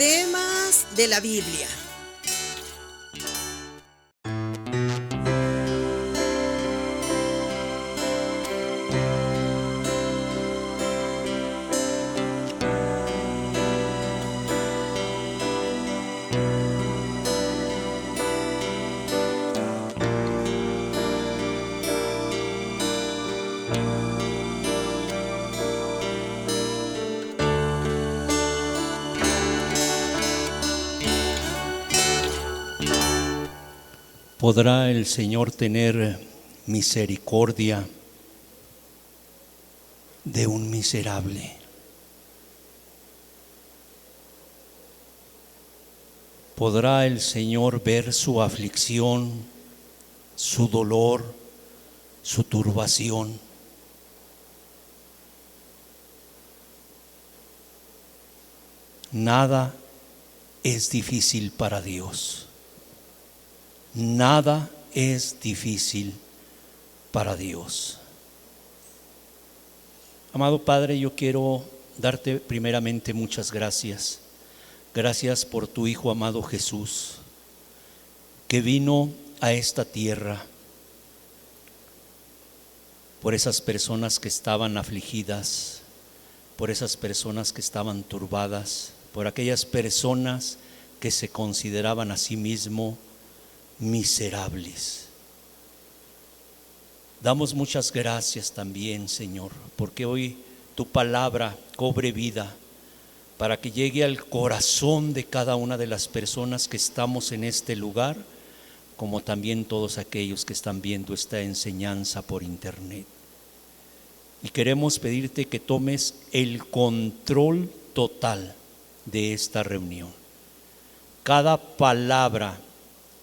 Temas de la Biblia. ¿Podrá el Señor tener misericordia de un miserable? ¿Podrá el Señor ver su aflicción, su dolor, su turbación? Nada es difícil para Dios. Nada es difícil para Dios. Amado Padre, yo quiero darte primeramente muchas gracias. Gracias por tu Hijo amado Jesús, que vino a esta tierra por esas personas que estaban afligidas, por esas personas que estaban turbadas, por aquellas personas que se consideraban a sí mismos miserables. Damos muchas gracias también, Señor, porque hoy tu palabra cobre vida para que llegue al corazón de cada una de las personas que estamos en este lugar, como también todos aquellos que están viendo esta enseñanza por internet. Y queremos pedirte que tomes el control total de esta reunión. Cada palabra,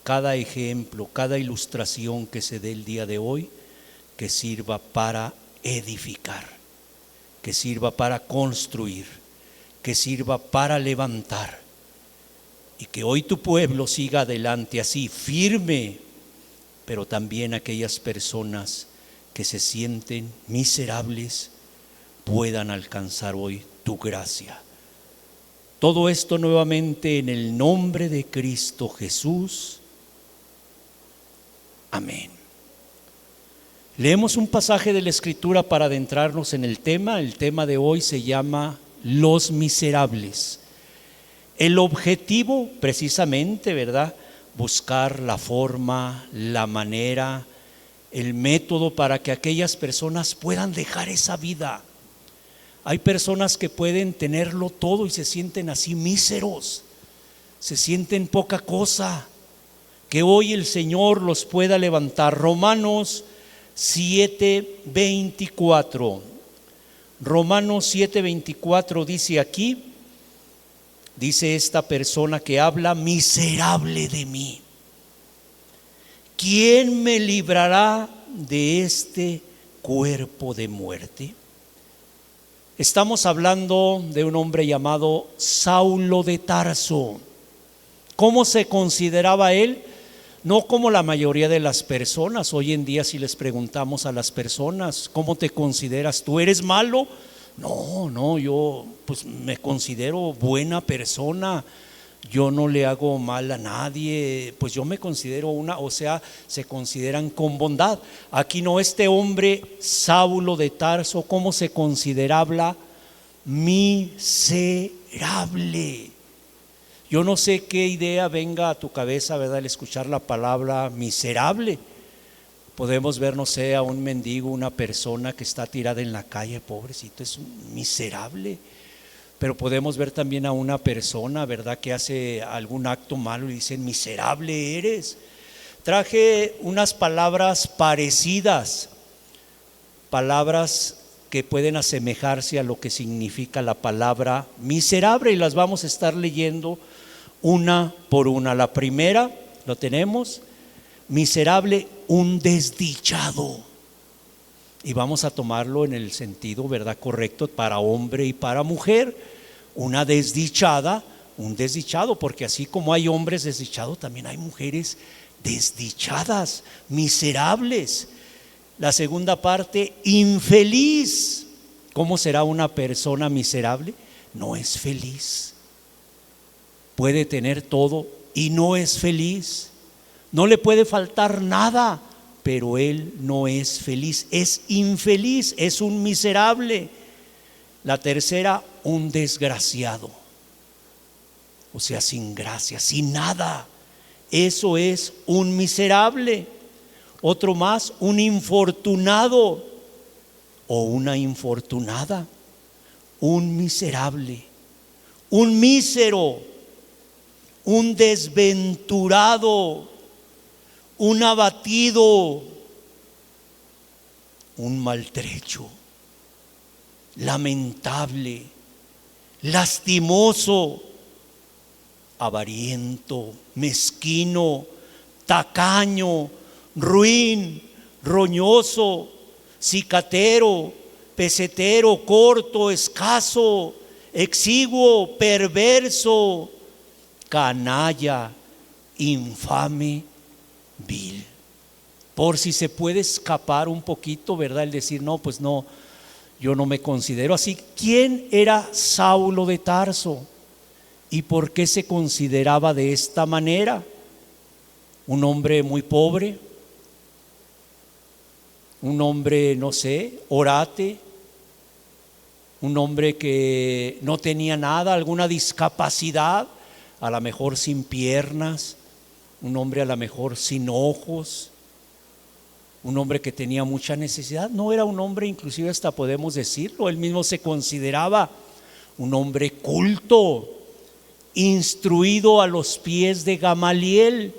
cada ejemplo, cada ilustración que se dé el día de hoy, que sirva para edificar, que sirva para construir, que sirva para levantar, y que hoy tu pueblo siga adelante así, firme, pero también aquellas personas que se sienten miserables puedan alcanzar hoy tu gracia. Todo esto nuevamente en el nombre de Cristo Jesús. Amén. Leemos un pasaje de la Escritura para adentrarnos en el tema. El tema de hoy se llama Los Miserables. El objetivo precisamente, ¿verdad? Buscar la forma, la manera, el método para que aquellas personas puedan dejar esa vida. Hay personas que pueden tenerlo todo y se sienten así míseros, se sienten poca cosa. Que hoy el Señor los pueda levantar. Romanos 7:24. Romanos 7:24 dice aquí, dice esta persona que habla: miserable de mí, ¿quién me librará de este cuerpo de muerte? Estamos hablando de un hombre llamado Saulo de Tarso. ¿Cómo se consideraba él? No como la mayoría de las personas. Hoy en día, si les preguntamos a las personas, ¿cómo te consideras tú? ¿Eres malo? No, yo pues me considero buena persona. Yo no le hago mal a nadie. Pues yo me considero se consideran con bondad. Aquí no, este hombre Saulo de Tarso, ¿cómo se consideraba? Miserable. Yo no sé qué idea venga a tu cabeza, ¿verdad?, al escuchar la palabra miserable. Podemos ver, no sé, a un mendigo, una persona que está tirada en la calle, pobrecito, es un miserable. Pero podemos ver también a una persona, ¿verdad?, que hace algún acto malo y dicen: miserable eres. Traje unas palabras parecidas, palabras que pueden asemejarse a lo que significa la palabra miserable, y las vamos a estar leyendo una por una. La primera, lo tenemos: miserable, un desdichado. Y vamos a tomarlo en el sentido, ¿verdad?, correcto para hombre y para mujer. Una desdichada, un desdichado, porque así como hay hombres desdichados, también hay mujeres desdichadas, miserables. La segunda parte, infeliz. ¿Cómo será una persona miserable? No es feliz. puede tener todo y no es feliz. No le puede faltar nada, pero él no es feliz, es infeliz, es un miserable. La tercera, un desgraciado, o sea, sin gracia, sin nada. Eso es un miserable. Otro más, un infortunado o una infortunada, un miserable, un mísero, un desventurado, un abatido, un maltrecho, lamentable, lastimoso, avariento, mezquino, tacaño, ruin, roñoso, cicatero, pesetero, corto, escaso, exiguo, perverso, canalla, infame, vil. Por si se puede escapar un poquito, ¿verdad? El decir, no, pues no, yo no me considero así. ¿Quién era Saulo de Tarso? ¿Y por qué se consideraba de esta manera? Un hombre muy pobre, un hombre, no sé, orate, un hombre que no tenía nada, alguna discapacidad, a lo mejor sin piernas, un hombre a lo mejor sin ojos, un hombre que tenía mucha necesidad. No era un hombre, inclusive hasta podemos decirlo, él mismo se consideraba un hombre culto, instruido a los pies de Gamaliel.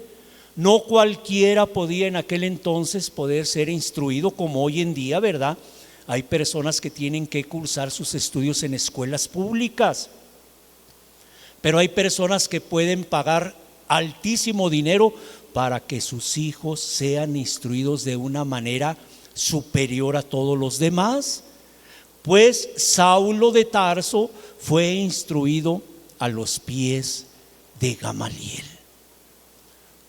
No cualquiera podía en aquel entonces poder ser instruido como hoy en día, ¿verdad? Hay personas que tienen que cursar sus estudios en escuelas públicas, pero hay personas que pueden pagar altísimo dinero para que sus hijos sean instruidos de una manera superior a todos los demás. Pues Saulo de Tarso fue instruido a los pies de Gamaliel,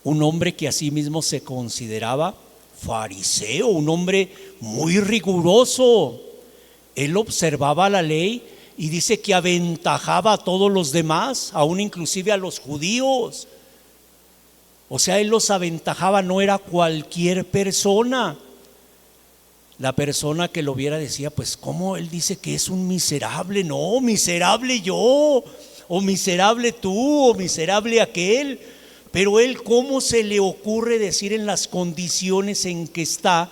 un hombre que asimismo se consideraba fariseo, un hombre muy riguroso. Él observaba la ley y dice que aventajaba a todos los demás, aún inclusive a los judíos. O sea, él los aventajaba, no era cualquier persona. La persona que lo viera decía, pues ¿cómo él dice que es un miserable? No, miserable yo, o miserable tú, o miserable aquel. Pero él, ¿cómo se le ocurre decir en las condiciones en que está,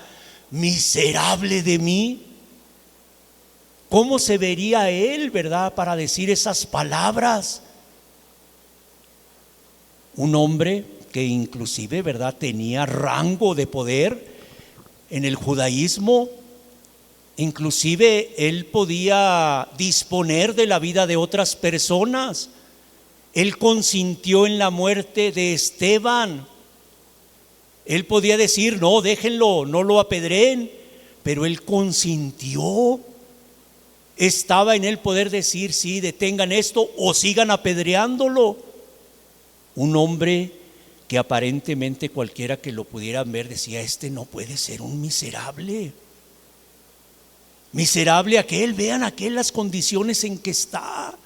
miserable de mí? ¿Cómo se vería él, verdad, para decir esas palabras? Un hombre que inclusive, verdad, tenía rango de poder en el judaísmo. Inclusive él podía disponer de la vida de otras personas. Él consintió en la muerte de Esteban. Él podía decir, no, déjenlo, no lo apedreen, pero él consintió. Estaba en él poder decir, sí, detengan esto o sigan apedreándolo. Un hombre que aparentemente cualquiera que lo pudiera ver decía, este no puede ser un miserable. Miserable aquel, vean aquel las condiciones en que está.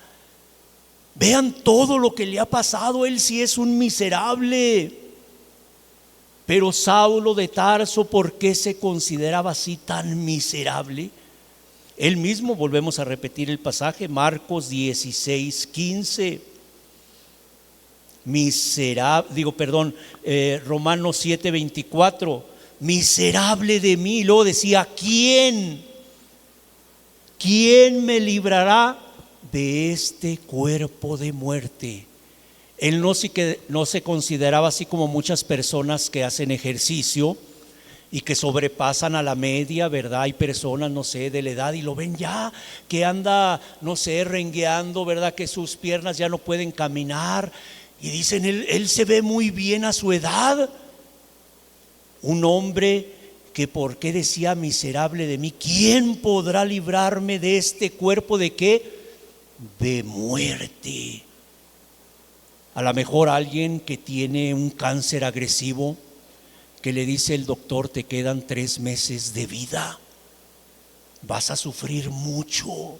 Vean todo lo que le ha pasado, él sí es un miserable. Pero Saulo de Tarso, ¿por qué se consideraba así tan miserable? Él mismo, volvemos a repetir el pasaje, Marcos 16:15. Romanos 7:24. Miserable de mí. Y luego decía, ¿quién me librará de este cuerpo de muerte? Él no se consideraba así como muchas personas que hacen ejercicio y que sobrepasan a la media, ¿verdad? Hay personas, no sé, de la edad y lo ven ya, que anda, no sé, rengueando, ¿verdad? Que sus piernas ya no pueden caminar y dicen, él se ve muy bien a su edad. Un hombre que por qué decía, miserable de mí, ¿quién podrá librarme de este cuerpo de qué? De muerte. A lo mejor alguien que tiene un cáncer agresivo, que le dice el doctor, te quedan 3 meses de vida, vas a sufrir mucho,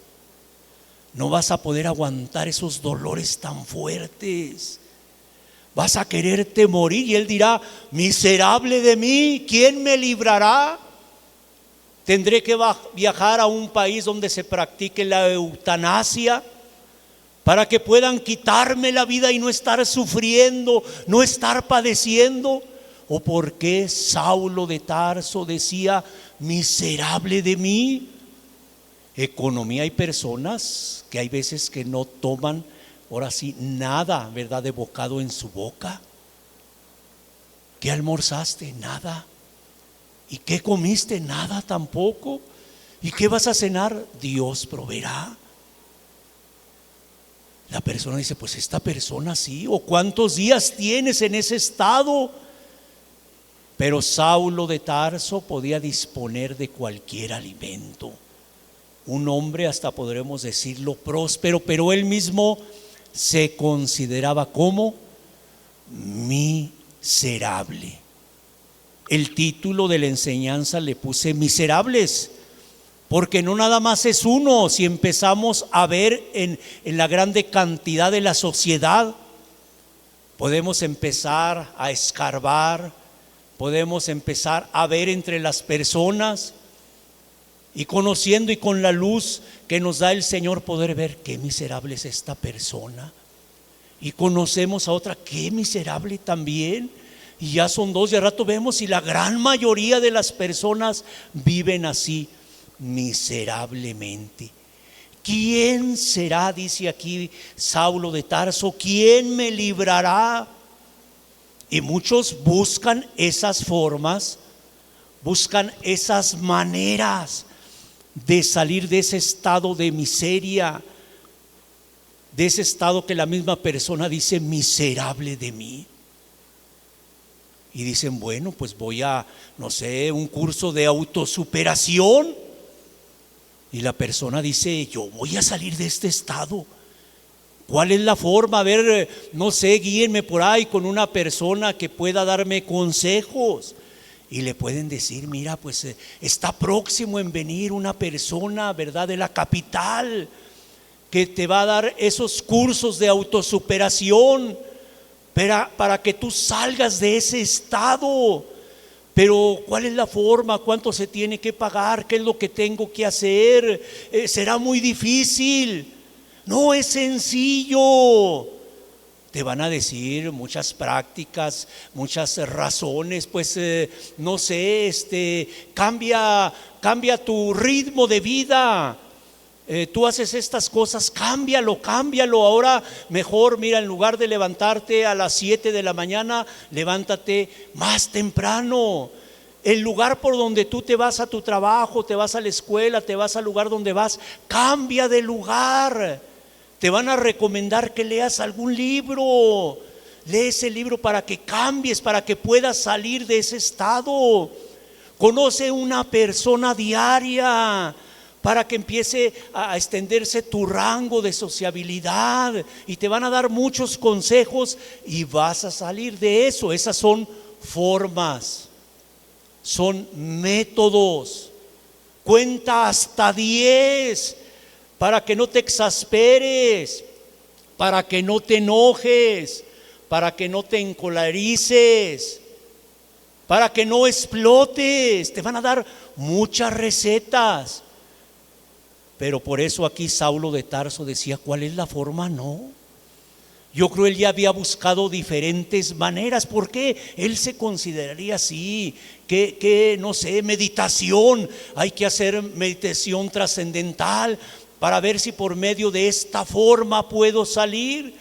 No vas a poder aguantar esos dolores tan fuertes. Vas a quererte morir y él dirá: miserable de mí, ¿quién me librará? Tendré que viajar a un país donde se practique la eutanasia para que puedan quitarme la vida y no estar sufriendo, no estar padeciendo. ¿O por qué Saulo de Tarso decía: miserable de mí? Economía. Hay personas que hay veces que no toman, ahora sí, nada, ¿verdad?, de bocado en su boca. ¿Qué almorzaste? Nada. ¿Y qué comiste? Nada tampoco. ¿Y qué vas a cenar? Dios proveerá. La persona dice: pues esta persona sí. ¿O cuántos días tienes en ese estado? Pero Saulo de Tarso podía disponer de cualquier alimento. Un hombre, hasta podremos decirlo, próspero, pero él mismo se consideraba como miserable. El título de la enseñanza le puse miserables, porque no nada más es uno. Si empezamos a ver en la grande cantidad de la sociedad, podemos empezar a escarbar, podemos empezar a ver entre las personas, y conociendo y con la luz que nos da el Señor poder ver qué miserable es esta persona. Y conocemos a otra, qué miserable también. Y ya son dos, y al rato vemos, y la gran mayoría de las personas viven así, miserablemente. ¿Quién será?, dice aquí Saulo de Tarso, ¿quién me librará? Y muchos buscan esas formas, buscan esas maneras de salir de ese estado de miseria, de ese estado que la misma persona dice: miserable de mí. Y dicen: bueno, pues voy a, no sé, un curso de autosuperación. Y la persona dice: yo voy a salir de este estado. ¿Cuál es la forma? A ver, no sé, guíenme por ahí con una persona que pueda darme consejos. Y le pueden decir: mira, pues está próximo en venir una persona, ¿verdad?, de la capital, que te va a dar esos cursos de autosuperación para que tú salgas de ese estado. Pero ¿cuál es la forma? ¿Cuánto se tiene que pagar? ¿Qué es lo que tengo que hacer? ¿Será muy difícil? No, es sencillo. Te van a decir muchas prácticas, muchas razones, pues no sé, cambia tu ritmo de vida. Tú haces estas cosas, cámbialo. Ahora mejor, mira, en lugar de levantarte a las 7 de la mañana, levántate más temprano. El lugar por donde tú te vas a tu trabajo, te vas a la escuela, te vas al lugar donde vas, cambia de lugar. Te van a recomendar que leas algún libro. Lee ese libro para que cambies, para que puedas salir de ese estado. Conoce una persona diaria para que empiece a extenderse tu rango de sociabilidad, y te van a dar muchos consejos y vas a salir de eso. Esas son formas, son métodos. Cuenta hasta 10 para que no te exasperes, para que no te enojes, para que no te encolerices, para que no explotes. Te van a dar muchas recetas. Pero por eso aquí Saulo de Tarso decía: ¿cuál es la forma? No. Yo creo él ya había buscado diferentes maneras. ¿Por qué? Él se consideraría así, que no sé, meditación. Hay que hacer meditación trascendental para ver si por medio de esta forma puedo salir.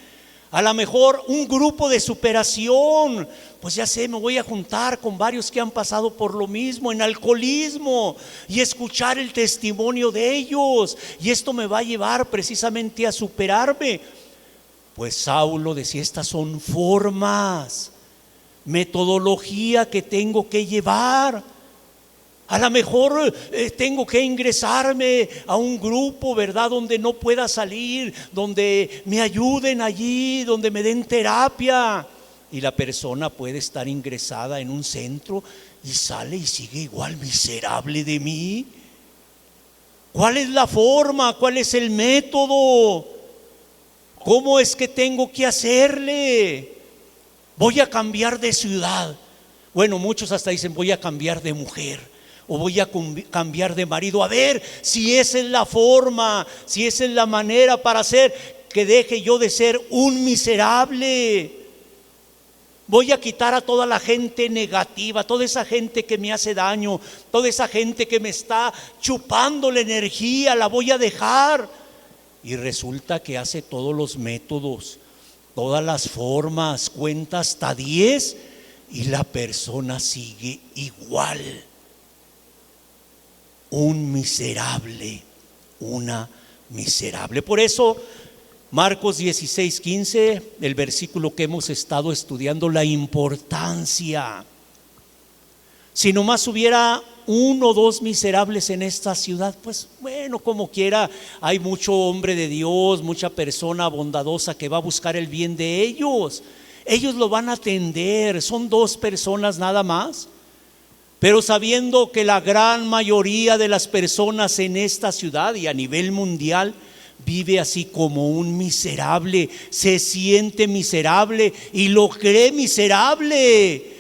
A lo mejor un grupo de superación. Pues ya sé, me voy a juntar con varios que han pasado por lo mismo en alcoholismo y escuchar el testimonio de ellos, y esto me va a llevar precisamente a superarme. Pues Saulo decía: estas son formas, metodología que tengo que llevar. A lo mejor tengo que ingresarme a un grupo, ¿verdad?, donde no pueda salir, donde me ayuden allí, donde me den terapia. Y la persona puede estar ingresada en un centro y sale y sigue igual, miserable de mí. ¿Cuál es la forma? ¿Cuál es el método? ¿Cómo es que tengo que hacerle? Voy a cambiar de ciudad. Bueno, muchos hasta dicen voy a cambiar de mujer o voy a cambiar de marido. A ver si esa es la forma, si esa es la manera para hacer que deje yo de ser un miserable. Voy a quitar a toda la gente negativa, toda esa gente que me hace daño, toda esa gente que me está chupando la energía, la voy a dejar. Y resulta que hace todos los métodos, todas las formas, cuenta hasta 10 y la persona sigue igual. Un miserable, una miserable. Por eso Marcos 16:15, el versículo que hemos estado estudiando, la importancia. Si nomás hubiera 1 o 2 miserables en esta ciudad, pues bueno, como quiera, hay mucho hombre de Dios, mucha persona bondadosa que va a buscar el bien de ellos. Ellos lo van a atender, son 2 personas nada más. Pero sabiendo que la gran mayoría de las personas en esta ciudad y a nivel mundial vive así como un miserable, se siente miserable y lo cree miserable,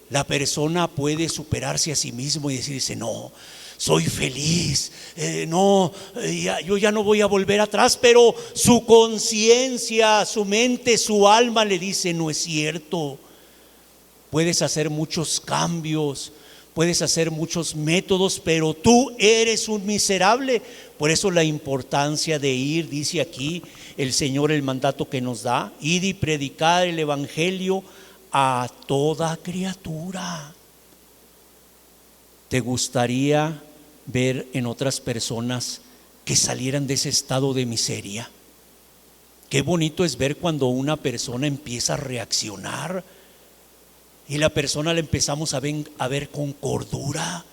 la persona puede superarse a sí mismo y decirse: no, soy feliz, yo ya no voy a volver atrás. Pero su conciencia, su mente, su alma le dice: no es cierto. Puedes hacer muchos cambios, puedes hacer muchos métodos, pero tú eres un miserable. Por eso la importancia de ir, dice aquí el Señor, el mandato que nos da: id y predicar el evangelio a toda criatura. ¿Te gustaría ver en otras personas que salieran de ese estado de miseria? Qué bonito es ver cuando una persona empieza a reaccionar y la persona la empezamos a ver con cordura.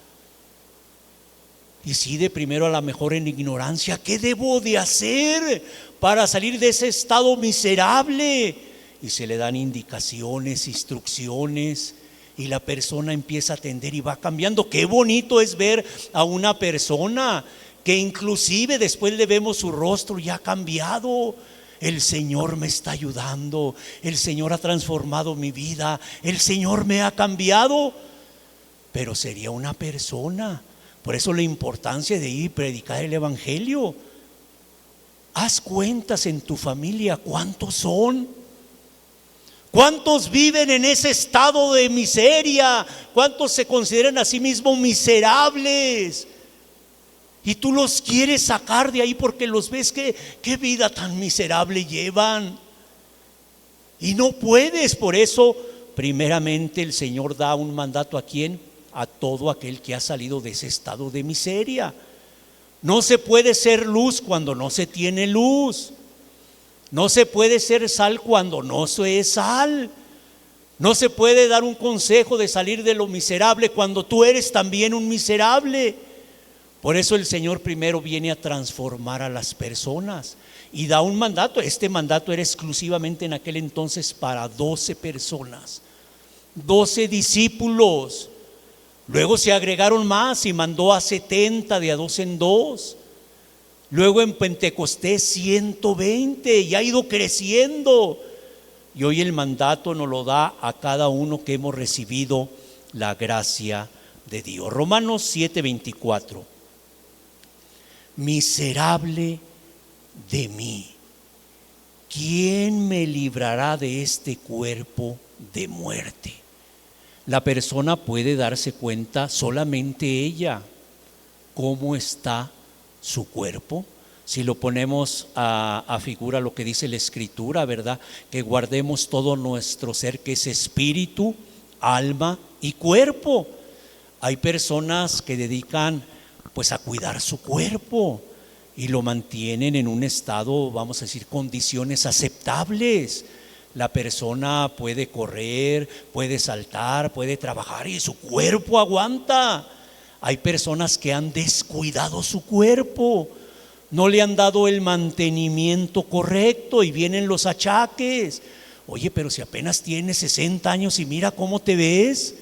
Y sí, de primero a lo mejor en ignorancia, ¿qué debo de hacer para salir de ese estado miserable? Y se le dan indicaciones, instrucciones, y la persona empieza a atender y va cambiando. Qué bonito es ver a una persona que inclusive después le vemos su rostro ya cambiado. El Señor me está ayudando, el Señor ha transformado mi vida, el Señor me ha cambiado. Pero sería una persona. Por eso la importancia de ir y predicar el evangelio. Haz cuentas en tu familia, ¿cuántos son? ¿Cuántos viven en ese estado de miseria? ¿Cuántos se consideran a sí mismos miserables? Y tú los quieres sacar de ahí porque los ves que qué vida tan miserable llevan. Y no puedes. Por eso, primeramente, el Señor da un mandato ¿a quién? A todo aquel que ha salido de ese estado de miseria. No se puede ser luz cuando no se tiene luz. No se puede ser sal cuando no se es sal. No se puede dar un consejo de salir de lo miserable cuando tú eres también un miserable. Por eso el Señor primero viene a transformar a las personas y da un mandato. Este mandato era exclusivamente en aquel entonces para 12 personas, 12 discípulos. Luego se agregaron más y mandó a 70 de a 2 en 2. Luego en Pentecostés 120 y ha ido creciendo. Y hoy el mandato nos lo da a cada uno que hemos recibido la gracia de Dios. Romanos 7:24. Miserable de mí, ¿quién me librará de este cuerpo de muerte? La persona puede darse cuenta, solamente ella, cómo está su cuerpo. Si lo ponemos a figura lo que dice la Escritura, ¿verdad? Que guardemos todo nuestro ser, que es espíritu, alma y cuerpo. Hay personas que dedican pues a cuidar su cuerpo y lo mantienen en un estado, vamos a decir, condiciones aceptables. La persona puede correr, puede saltar, puede trabajar y su cuerpo aguanta. Hay personas que han descuidado su cuerpo, no le han dado el mantenimiento correcto y vienen los achaques. Oye, pero si apenas tienes 60 años y mira cómo te ves,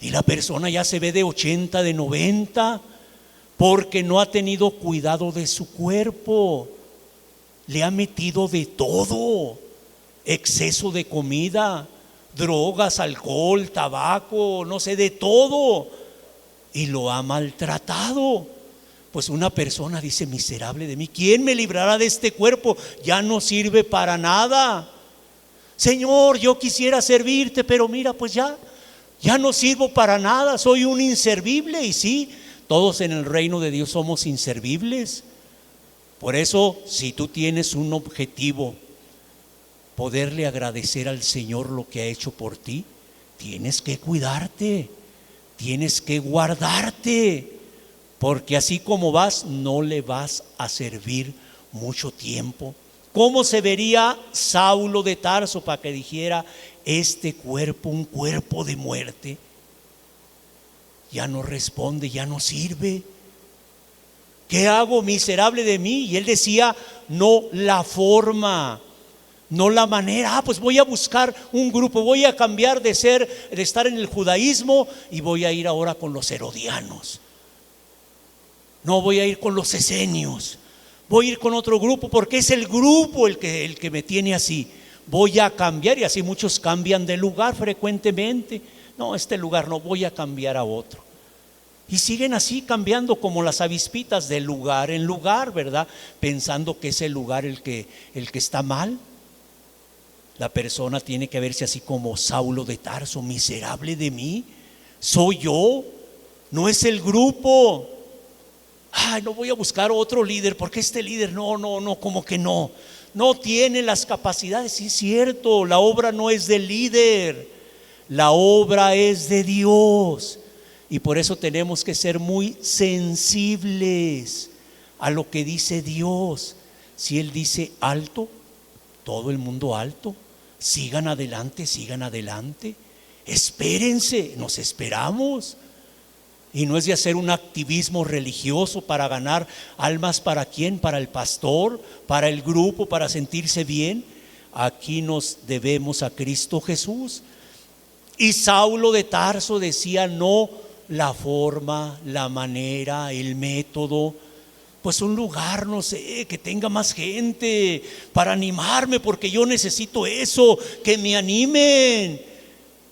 y la persona ya se ve de 80, de 90. porque no ha tenido cuidado de su cuerpo. Le ha metido de todo: exceso de comida, drogas, alcohol, tabaco, no sé, de todo, y lo ha maltratado. Pues una persona dice: miserable de mí, ¿quién me librará de este cuerpo? Ya no sirve para nada. Señor, yo quisiera servirte, pero mira, pues ya no sirvo para nada, soy un inservible. Y sí, todos en el reino de Dios somos inservibles. Por eso, si tú tienes un objetivo, poderle agradecer al Señor lo que ha hecho por ti, tienes que cuidarte, tienes que guardarte, porque así como vas, no le vas a servir mucho tiempo. ¿Cómo se vería Saulo de Tarso para que dijera: este cuerpo, un cuerpo de muerte? Ya no responde, ya no sirve. ¿Qué hago, miserable de mí? Y él decía: no la forma, no la manera. Pues voy a buscar un grupo, voy a cambiar de estar en el judaísmo y voy a ir ahora con los herodianos. No, voy a ir con los esenios, voy a ir con otro grupo, porque es el grupo el que me tiene así. Voy a cambiar, y así muchos cambian de lugar frecuentemente. No, este lugar no, voy a cambiar a otro. Y siguen así cambiando como las avispitas de lugar en lugar, ¿verdad? Pensando que es el lugar el que está mal. La persona tiene que verse así como Saulo de Tarso: miserable de mí, soy yo, no es el grupo. Ay, no, voy a buscar otro líder, porque este líder no, como que no tiene las capacidades. Sí, es cierto, la obra no es del líder, la obra es de Dios. Y por eso tenemos que ser muy sensibles a lo que dice Dios. Si Él dice alto, todo el mundo alto. Sigan adelante, espérense, nos esperamos. Y no es de hacer un activismo religioso para ganar almas. ¿Para quién? Para el pastor, para el grupo, para sentirse bien. Aquí nos debemos a Cristo Jesús. Y Saulo de Tarso decía: no la forma, la manera, el método. Pues un lugar, no sé, que tenga más gente para animarme, porque yo necesito eso, que me animen.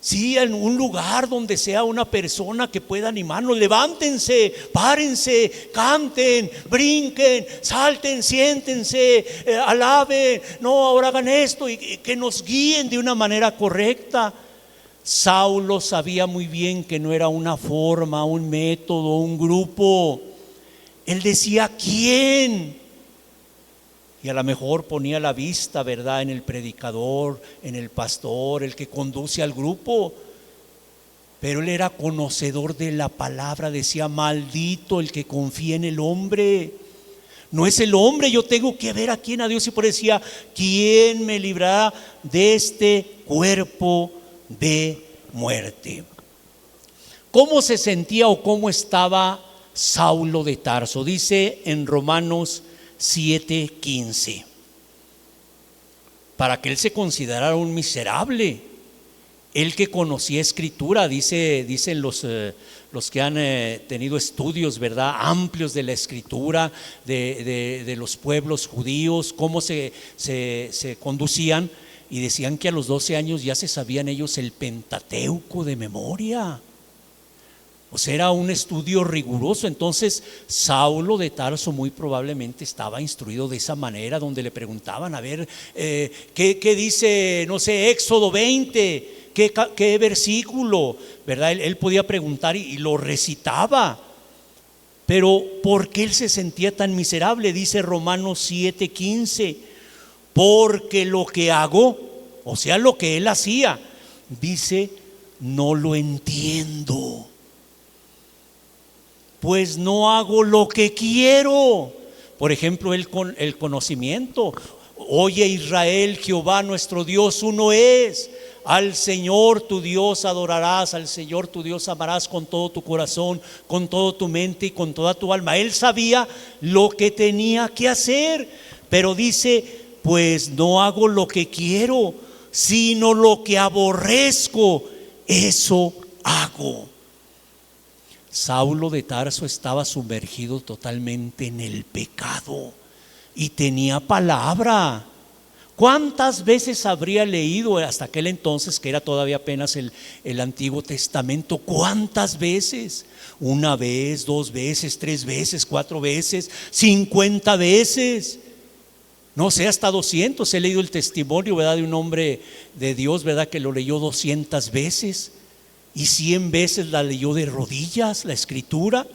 Sí, en un lugar donde sea una persona que pueda animarnos. Levántense, párense, canten, brinquen, salten, siéntense, alaben. No, ahora hagan esto, y que nos guíen de una manera correcta. Saulo sabía muy bien que no era una forma, un método, un grupo. Él decía: ¿quién? Y a lo mejor ponía la vista, ¿verdad?, en el predicador, en el pastor, el que conduce al grupo. Pero él era conocedor de la palabra. Decía: maldito el que confía en el hombre. No es el hombre, yo tengo que ver a quién, a Dios. Y por eso decía: ¿quién me librará de este cuerpo de muerte? ¿Cómo se sentía o cómo estaba Saulo de Tarso? Dice en Romanos 7:15, para que él se considerara un miserable, él que conocía escritura. Dicen los que han tenido estudios, ¿verdad?, amplios de la escritura, de los pueblos judíos, cómo se conducían, y decían que a los 12 años ya se sabían ellos el Pentateuco de memoria. O sea, era un estudio riguroso. Entonces Saulo de Tarso muy probablemente estaba instruido de esa manera, donde le preguntaban: a ver, ¿qué dice, no sé, Éxodo 20? ¿Qué versículo? ¿Verdad? Él podía preguntar y lo recitaba. Pero ¿por qué él se sentía tan miserable? Dice Romanos 7:15: porque lo que hago, o sea, lo que él hacía, dice, no lo entiendo. Pues no hago lo que quiero. Por ejemplo, el conocimiento. Oye, Israel, Jehová nuestro Dios uno es. Al Señor tu Dios adorarás, al Señor tu Dios amarás con todo tu corazón, con toda tu mente y con toda tu alma. Él sabía lo que tenía que hacer, pero dice: pues no hago lo que quiero, sino lo que aborrezco, eso hago. Saulo de Tarso estaba sumergido totalmente en el pecado y tenía palabra. ¿Cuántas veces habría leído hasta aquel entonces, que era todavía apenas el Antiguo Testamento? ¿Cuántas veces? 1 vez, 2 veces, 3 veces, 4 veces, 50 veces. No sé, hasta 200. He leído el testimonio, ¿verdad?, de un hombre de Dios, ¿verdad?, que lo leyó 200 veces y 100 veces la leyó de rodillas, la escritura.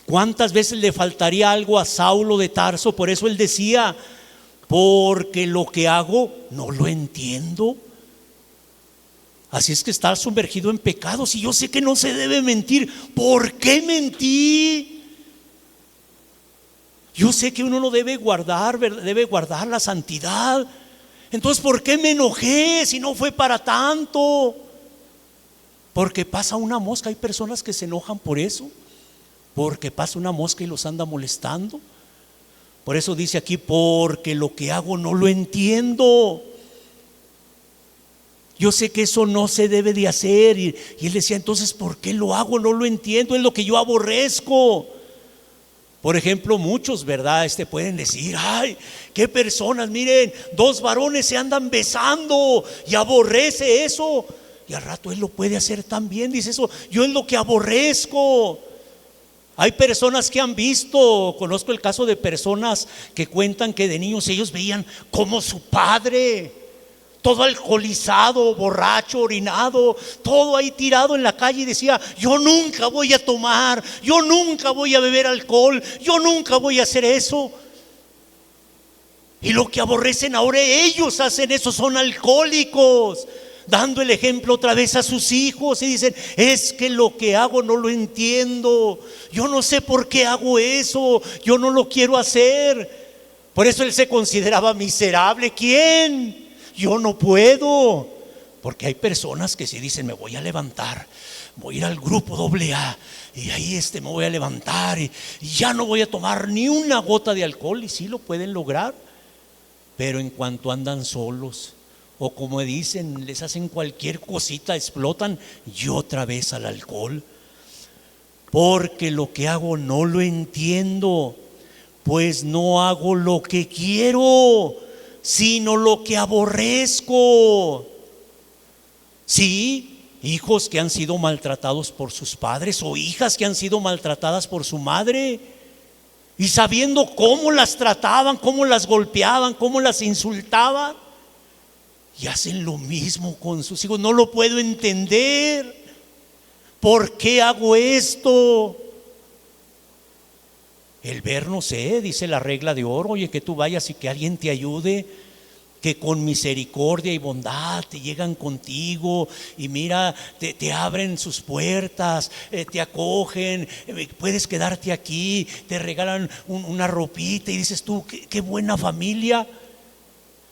¿Cuántas veces le faltaría algo a Saulo de Tarso? Por eso él decía: porque lo que hago no lo entiendo. Así es que estar sumergido en pecados, y yo sé que no se debe mentir. ¿Por qué mentí? Yo sé que uno no debe guardar, debe guardar la santidad. Entonces, ¿por qué me enojé si no fue para tanto? Porque pasa una mosca. Hay personas que se enojan por eso, porque pasa una mosca y los anda molestando. Por eso dice aquí: porque lo que hago no lo entiendo. Yo sé que eso no se debe de hacer. Y él decía: entonces, ¿por qué lo hago? No lo entiendo, es lo que yo aborrezco. Por ejemplo, muchos, ¿verdad?, pueden decir: ay, qué personas, miren, 2 varones se andan besando y aborrece eso. Y al rato él lo puede hacer también. Dice: eso, yo es lo que aborrezco. Hay personas que han visto, conozco el caso de personas que cuentan que de niños ellos veían como su padre, todo alcoholizado, borracho, orinado, todo ahí tirado en la calle, y decía: yo nunca voy a tomar, yo nunca voy a beber alcohol, yo nunca voy a hacer eso. Y lo que aborrecen ahora ellos hacen eso, son alcohólicos, dando el ejemplo otra vez a sus hijos, y dicen: es que lo que hago no lo entiendo, yo no sé por qué hago eso, yo no lo quiero hacer. Por eso él se consideraba miserable. ¿Quién? Yo no puedo. Porque hay personas que si dicen: me voy a levantar, voy a ir al grupo AA, y ahí me voy a levantar y ya no voy a tomar ni una gota de alcohol. Y sí lo pueden lograr, pero en cuanto andan solos, o como dicen, les hacen cualquier cosita, explotan y otra vez al alcohol. Porque lo que hago no lo entiendo, pues no hago lo que quiero, sino lo que aborrezco. Sí, hijos que han sido maltratados por sus padres, o hijas que han sido maltratadas por su madre, y sabiendo cómo las trataban, cómo las golpeaban, cómo las insultaban, y hacen lo mismo con sus hijos. No lo puedo entender. ¿Por qué hago esto? El ver, no sé, dice la regla de oro: oye, que tú vayas y que alguien te ayude, que con misericordia y bondad te llegan contigo, y mira, te abren sus puertas, te acogen, puedes quedarte aquí, te regalan una ropita, y dices tú: qué buena familia.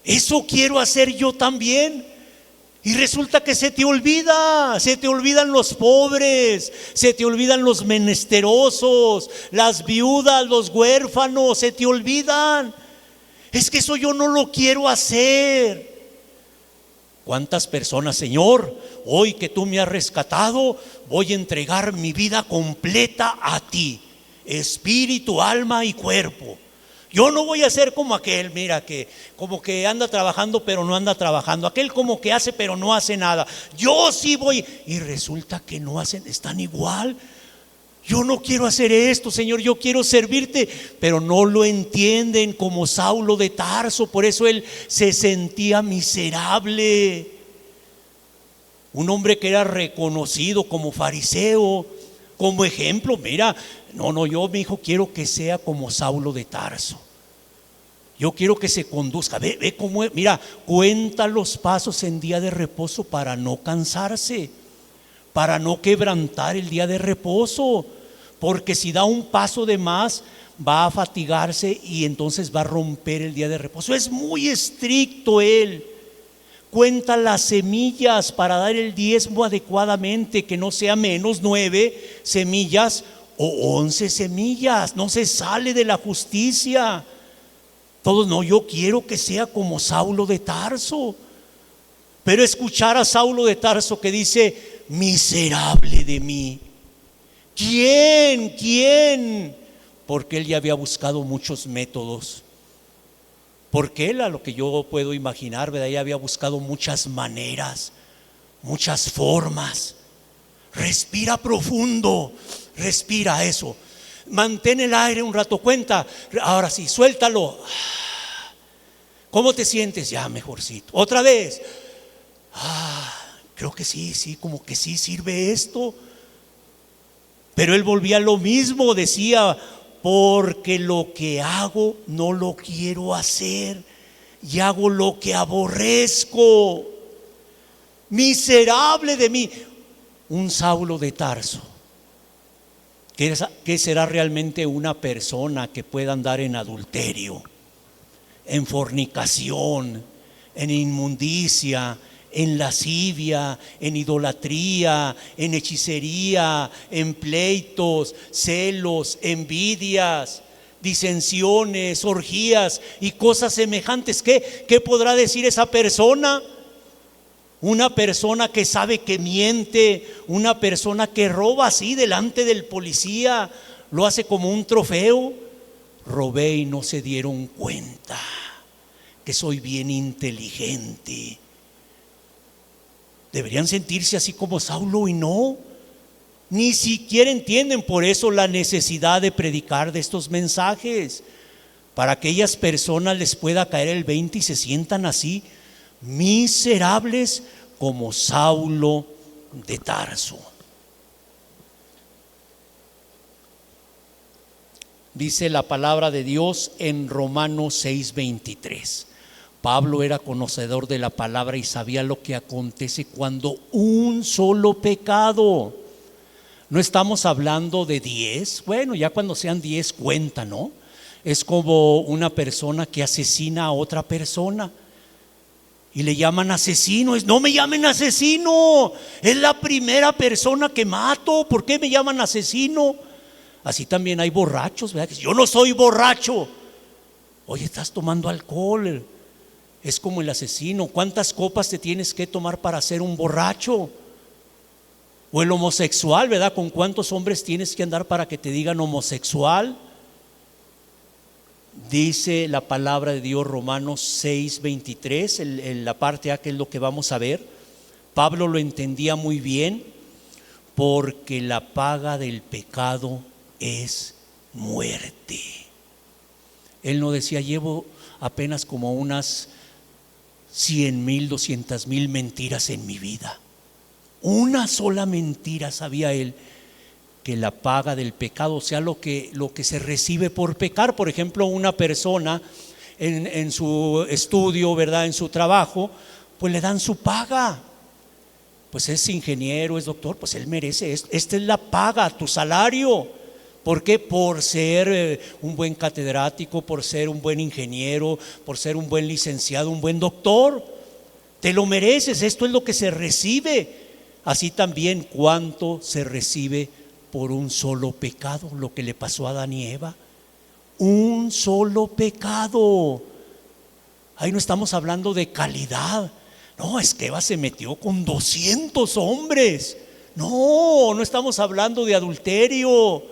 Eso quiero hacer yo también. Y resulta que se te olvidan los pobres, se te olvidan los menesterosos, las viudas, los huérfanos, se te olvidan. Es que eso yo no lo quiero hacer. ¿Cuántas personas: Señor, hoy que tú me has rescatado, voy a entregar mi vida completa a ti, espíritu, alma y cuerpo? Yo no voy a ser como aquel, mira, que como que anda trabajando pero no anda trabajando, aquel como que hace pero no hace nada. Yo sí voy, y resulta que no hacen, están igual. Yo no quiero hacer esto, Señor, yo quiero servirte, pero no lo entienden, como Saulo de Tarso. Por eso él se sentía miserable. Un hombre que era reconocido como fariseo, como ejemplo. Mira, yo, mi hijo, quiero que sea como Saulo de Tarso. Yo quiero que se conduzca. Ve cómo es. Mira, cuenta los pasos en día de reposo para no cansarse, para no quebrantar el día de reposo. Porque si da un paso de más, va a fatigarse y entonces va a romper el día de reposo. Es muy estricto él. Cuenta las semillas para dar el diezmo adecuadamente, que no sea menos 9 semillas o 11 semillas. No se sale de la justicia. Todos: no, yo quiero que sea como Saulo de Tarso. Pero escuchar a Saulo de Tarso que dice: miserable de mí, ¿Quién? ¿Quién? Porque él ya había buscado muchos métodos. Porque él, a lo que yo puedo imaginar, ¿verdad? Ya había buscado muchas maneras, muchas formas. Respira profundo, respira eso. Mantén el aire un rato, cuenta. Ahora sí, suéltalo. ¿Cómo te sientes? Ya mejorcito. Otra vez. Creo que sí, como que sí sirve esto. Pero él volvía a lo mismo, decía, porque lo que hago no lo quiero hacer y hago lo que aborrezco. Miserable de mí. Un Saulo de Tarso. ¿Qué será realmente una persona que pueda andar en adulterio, en fornicación, en inmundicia, en lascivia, en idolatría, en hechicería, en pleitos, celos, envidias, disensiones, orgías y cosas semejantes? ¿Qué podrá decir esa persona? Una persona que sabe que miente, una persona que roba así delante del policía, lo hace como un trofeo. Robé y no se dieron cuenta que soy bien inteligente. Deberían sentirse así como Saulo y no, ni siquiera entienden. Por eso la necesidad de predicar de estos mensajes, para que aquellas personas les pueda caer el 20 y se sientan así, miserables como Saulo de Tarso. Dice la palabra de Dios en Romanos 6:23. Pablo era conocedor de la palabra y sabía lo que acontece cuando un solo pecado. No estamos hablando de 10. Bueno, ya cuando sean 10 cuenta, ¿no? Es como una persona que asesina a otra persona y le llaman asesino. No me llamen asesino, es la primera persona que mato. ¿Por qué me llaman asesino? Así también hay borrachos, ¿verdad? Yo no soy borracho. Oye, estás tomando alcohol. Es como el asesino. ¿Cuántas copas te tienes que tomar para ser un borracho? O el homosexual, ¿verdad? ¿Con cuántos hombres tienes que andar para que te digan homosexual? Dice la palabra de Dios, Romanos 6:23, en la parte A, que es lo que vamos a ver. Pablo lo entendía muy bien, porque la paga del pecado es muerte. Él no decía, llevo apenas como unas 100,000, 200,000 mentiras en mi vida. Una sola mentira sabía él, que la paga del pecado, o sea, lo que se recibe por pecar. Por ejemplo, una persona en su estudio, ¿verdad? En su trabajo, pues le dan su paga. Pues es ingeniero, es doctor, pues él merece esto. Esta es la paga, tu salario. ¿Por qué? Por ser un buen catedrático, por ser un buen ingeniero, por ser un buen licenciado, un buen doctor. Te lo mereces, esto es lo que se recibe. Así también, ¿cuánto se recibe por un solo pecado? Lo que le pasó a Adán y Eva. Un solo pecado. Ahí no estamos hablando de calidad. No, es que Eva se metió con 200 hombres. No estamos hablando de adulterio.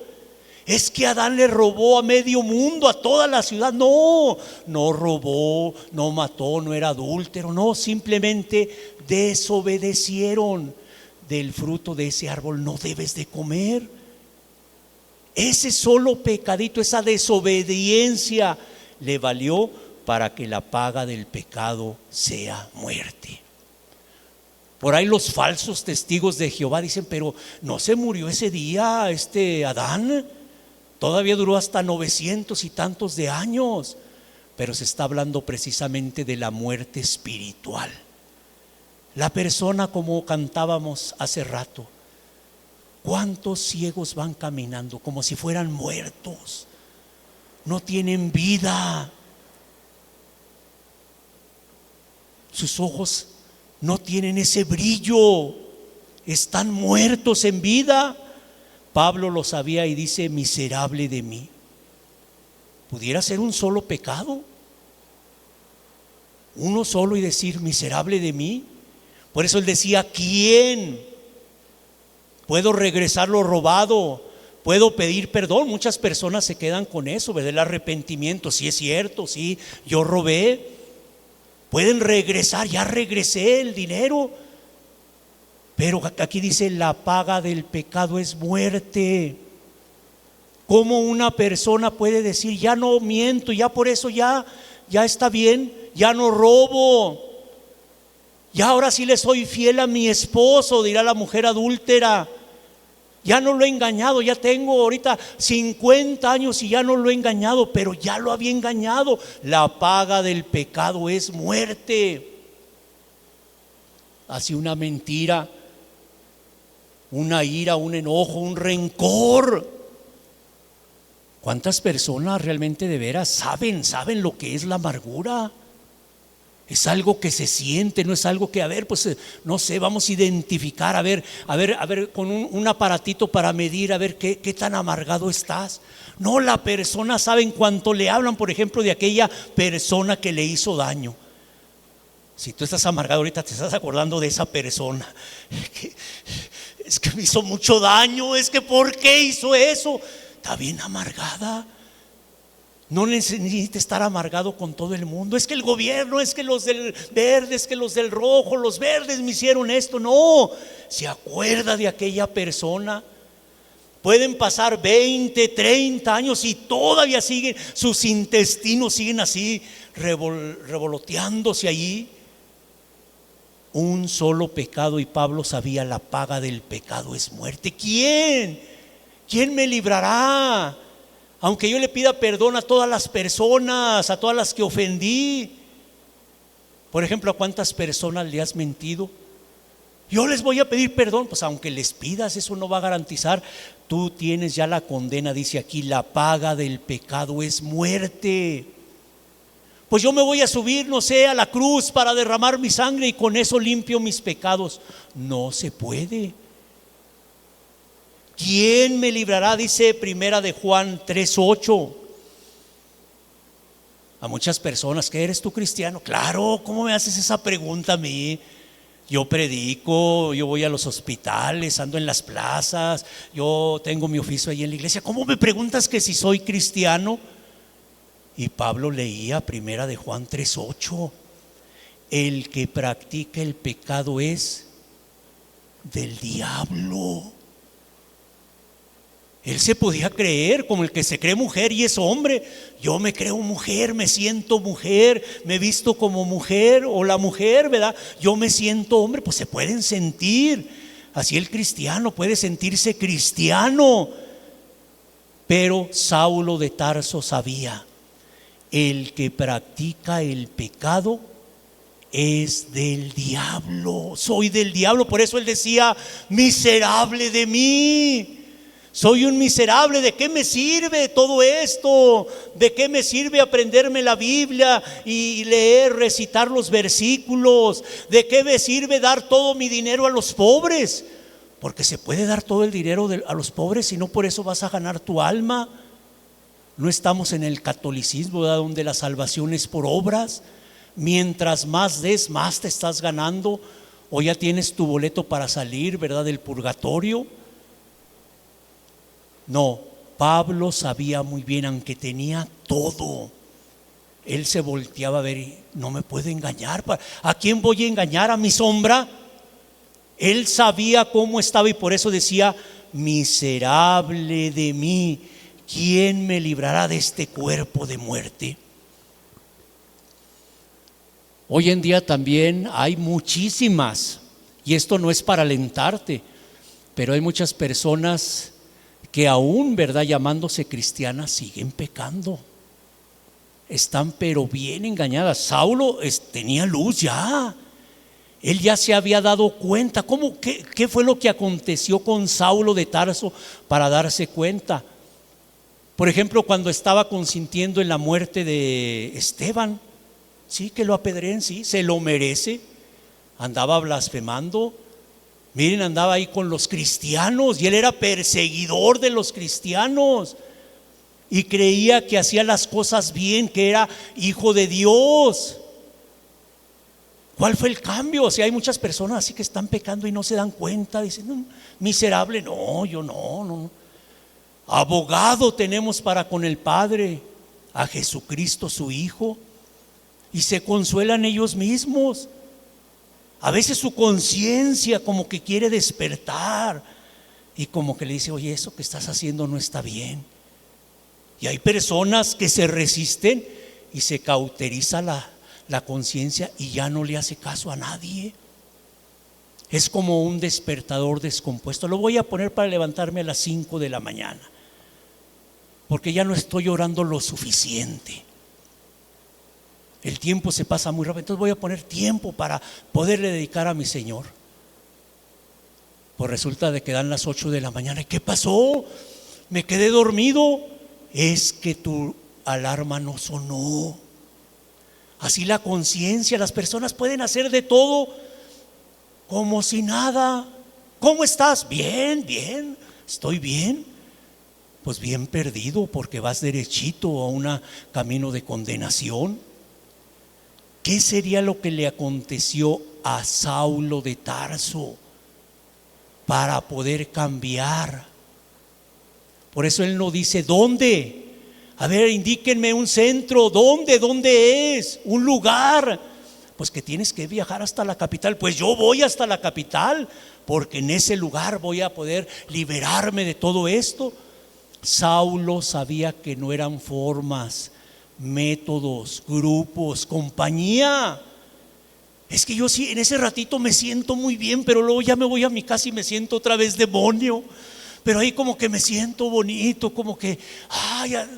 Es que Adán le robó a medio mundo, a toda la ciudad. No robó, no mató, no era adúltero. No, simplemente desobedecieron. Del fruto de ese árbol no debes de comer. Ese solo pecadito, esa desobediencia, le valió para que la paga del pecado sea muerte. Por ahí los falsos testigos de Jehová dicen, pero no se murió ese día Adán, todavía duró hasta 900 y tantos de años. Pero se está hablando precisamente de la muerte espiritual. La persona, como cantábamos hace rato, ¿cuántos ciegos van caminando como si fueran muertos? No tienen vida. Sus ojos no tienen ese brillo, están muertos en vida. Pablo lo sabía y dice, miserable de mí. ¿Pudiera ser un solo pecado? Uno solo y decir, miserable de mí. Por eso él decía, ¿quién? Puedo regresar lo robado, puedo pedir perdón. Muchas personas se quedan con eso, ¿verdad? El arrepentimiento, sí es cierto, sí, yo robé. Pueden regresar, ya regresé el dinero. Pero aquí dice, la paga del pecado es muerte. ¿Cómo una persona puede decir, ya no miento, ya por eso ya está bien, ya no robo, ya ahora sí le soy fiel a mi esposo, dirá la mujer adúltera, ya no lo he engañado, ya tengo ahorita 50 años y ya no lo he engañado, pero ya lo había engañado? La paga del pecado es muerte. Así una mentira, una ira, un enojo, un rencor. ¿Cuántas personas realmente de veras saben lo que es la amargura? Es algo que se siente, no es algo que, pues no sé, vamos a identificar, a ver, con un aparatito para medir, a ver qué tan amargado estás. No, la persona sabe en cuanto le hablan, por ejemplo, de aquella persona que le hizo daño. Si tú estás amargado ahorita, te estás acordando de esa persona. Es que me hizo mucho daño, es que ¿por qué hizo eso? Está bien amargada. No necesita estar amargado con todo el mundo. Es que el gobierno, es que los del verde, es que los del rojo, los verdes me hicieron esto. No, se acuerda de aquella persona. Pueden pasar 20, 30 años y todavía siguen, sus intestinos siguen así revoloteándose allí. Un solo pecado, y Pablo sabía, la paga del pecado es muerte. ¿Quién me librará? Aunque yo le pida perdón a todas las personas, a todas las que ofendí. Por ejemplo, ¿a cuántas personas le has mentido? Yo les voy a pedir perdón. Pues aunque les pidas, eso no va a garantizar. Tú tienes ya la condena, dice aquí, la paga del pecado es muerte. Pues yo me voy a subir, no sé, a la cruz para derramar mi sangre y con eso limpio mis pecados. No se puede. ¿Quién me librará? Dice primera de Juan 3:8. A muchas personas, ¿qué eres tú, cristiano? Claro, ¿cómo me haces esa pregunta a mí? Yo predico, yo voy a los hospitales, ando en las plazas, yo tengo mi oficio ahí en la iglesia. ¿Cómo me preguntas que si soy cristiano? Y Pablo leía primera de Juan 3:8. El que practica el pecado es del diablo. Él se podía creer como el que se cree mujer y es hombre. Yo me creo mujer, me siento mujer, me he visto como mujer, o la mujer, ¿verdad? Yo me siento hombre. Pues se pueden sentir. Así el cristiano puede sentirse cristiano. Pero Saulo de Tarso sabía, el que practica el pecado es del diablo. Soy del diablo. Por eso él decía, miserable de mí. Soy un miserable. ¿De qué me sirve todo esto? ¿De qué me sirve aprenderme la Biblia y leer, recitar los versículos? ¿De qué me sirve dar todo mi dinero a los pobres? Porque se puede dar todo el dinero a los pobres y no por eso vas a ganar tu alma. No estamos en el catolicismo, ¿verdad?, donde la salvación es por obras. Mientras más des, más te estás ganando. O ya tienes tu boleto para salir, ¿verdad?, del purgatorio. No, Pablo sabía muy bien, aunque tenía todo, él se volteaba a ver y no me puedo engañar. ¿A quién voy a engañar? ¿A mi sombra? Él sabía cómo estaba y por eso decía, miserable de mí, ¿quién me librará de este cuerpo de muerte? Hoy en día también hay muchísimas, y esto no es para alentarte, pero hay muchas personas que aún, ¿verdad?, llamándose cristianas, siguen pecando. Están pero bien engañadas. Saulo tenía luz ya. Él ya se había dado cuenta. ¿Qué fue lo que aconteció con Saulo de Tarso para darse cuenta? Por ejemplo, cuando estaba consintiendo en la muerte de Esteban, sí, que lo apedreen, sí, se lo merece. Andaba blasfemando. Miren, andaba ahí con los cristianos y él era perseguidor de los cristianos y creía que hacía las cosas bien, que era hijo de Dios. ¿Cuál fue el cambio? O sea, hay muchas personas así que están pecando y no se dan cuenta. Dicen, no, miserable, no, yo no. Abogado tenemos para con el Padre, a Jesucristo su Hijo. Y se consuelan ellos mismos. A veces su conciencia como que quiere despertar y como que le dice: oye, eso que estás haciendo no está bien. Y hay personas que se resisten y se cauteriza la conciencia y ya no le hace caso a nadie. Es como un despertador descompuesto. Lo voy a poner para levantarme a las 5 de la mañana, porque ya no estoy orando lo suficiente. El tiempo se pasa muy rápido, entonces voy a poner tiempo para poderle dedicar a mi Señor. Pues resulta de que dan las 8 de la mañana. ¿Y qué pasó? Me quedé dormido. Es que tu alarma no sonó. Así la conciencia, las personas pueden hacer de todo como si nada. ¿Cómo estás? Bien, bien, estoy bien. Pues bien perdido, porque vas derechito a un camino de condenación. ¿Qué sería lo que le aconteció a Saulo de Tarso para poder cambiar? Por eso él no dice ¿dónde? A ver, indíquenme un centro. ¿Dónde es? Un lugar. Pues que tienes que viajar hasta la capital. Pues yo voy hasta la capital, porque en ese lugar voy a poder liberarme de todo esto. Saulo sabía que no eran formas, métodos, grupos, compañía. Es que yo sí, en ese ratito me siento muy bien, pero luego ya me voy a mi casa y me siento otra vez demonio. Pero ahí como que me siento bonito, como que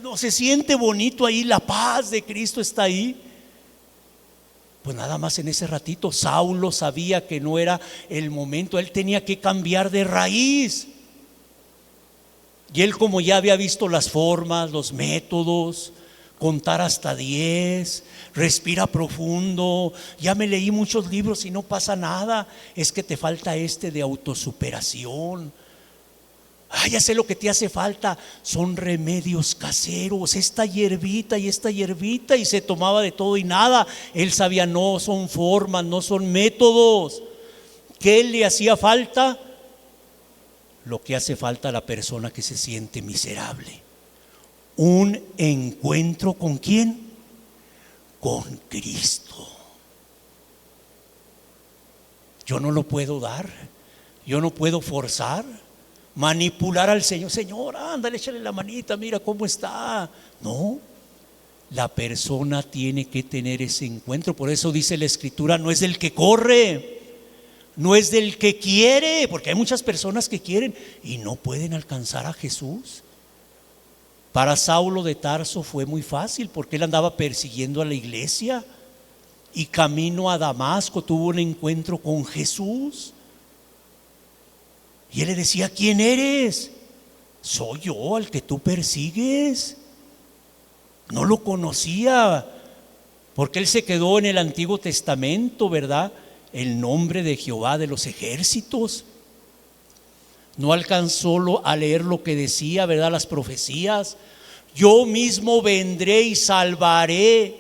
no se siente bonito ahí, la paz de Cristo está ahí. Pues nada más en ese ratito. Saulo sabía que no era el momento, él tenía que cambiar de raíz. Y él, como ya había visto las formas, los métodos, contar hasta 10, respira profundo, ya me leí muchos libros y no pasa nada, es que te falta de autosuperación. Ya sé lo que te hace falta, son remedios caseros, esta hierbita, y se tomaba de todo y nada. Él sabía, no son formas, no son métodos. ¿Qué le hacía falta? Lo que hace falta a la persona que se siente miserable: un encuentro ¿con quién? Con Cristo. Yo no lo puedo dar, yo no puedo forzar, manipular al Señor. Señor, ándale, échale la manita, mira cómo está. No, la persona tiene que tener ese encuentro. Por eso dice la Escritura: no es del que corre, no es del que quiere, porque hay muchas personas que quieren y no pueden alcanzar a Jesús. Para Saulo de Tarso fue muy fácil, porque él andaba persiguiendo a la iglesia y camino a Damasco tuvo un encuentro con Jesús. Y él le decía: ¿quién eres? Soy yo, al que tú persigues. No lo conocía, porque él se quedó en el Antiguo Testamento, ¿verdad? El nombre de Jehová de los ejércitos. No alcanzó a leer lo que decía, ¿verdad? Las profecías: yo mismo vendré y salvaré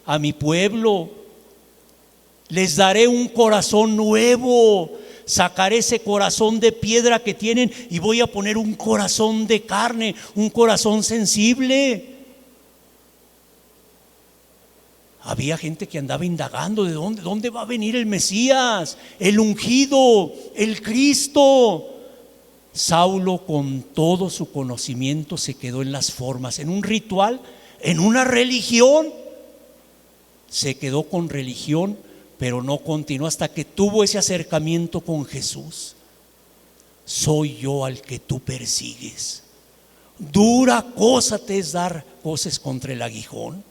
a mi pueblo, les daré un corazón nuevo, sacaré ese corazón de piedra que tienen y voy a poner un corazón de carne, un corazón sensible. Había gente que andaba indagando de dónde va a venir el Mesías, el ungido, el Cristo. Saulo, con todo su conocimiento, se quedó en las formas, en un ritual, en una religión. Se quedó con religión, pero no continuó hasta que tuvo ese acercamiento con Jesús. Soy yo al que tú persigues. Dura cosa te es dar coces contra el aguijón.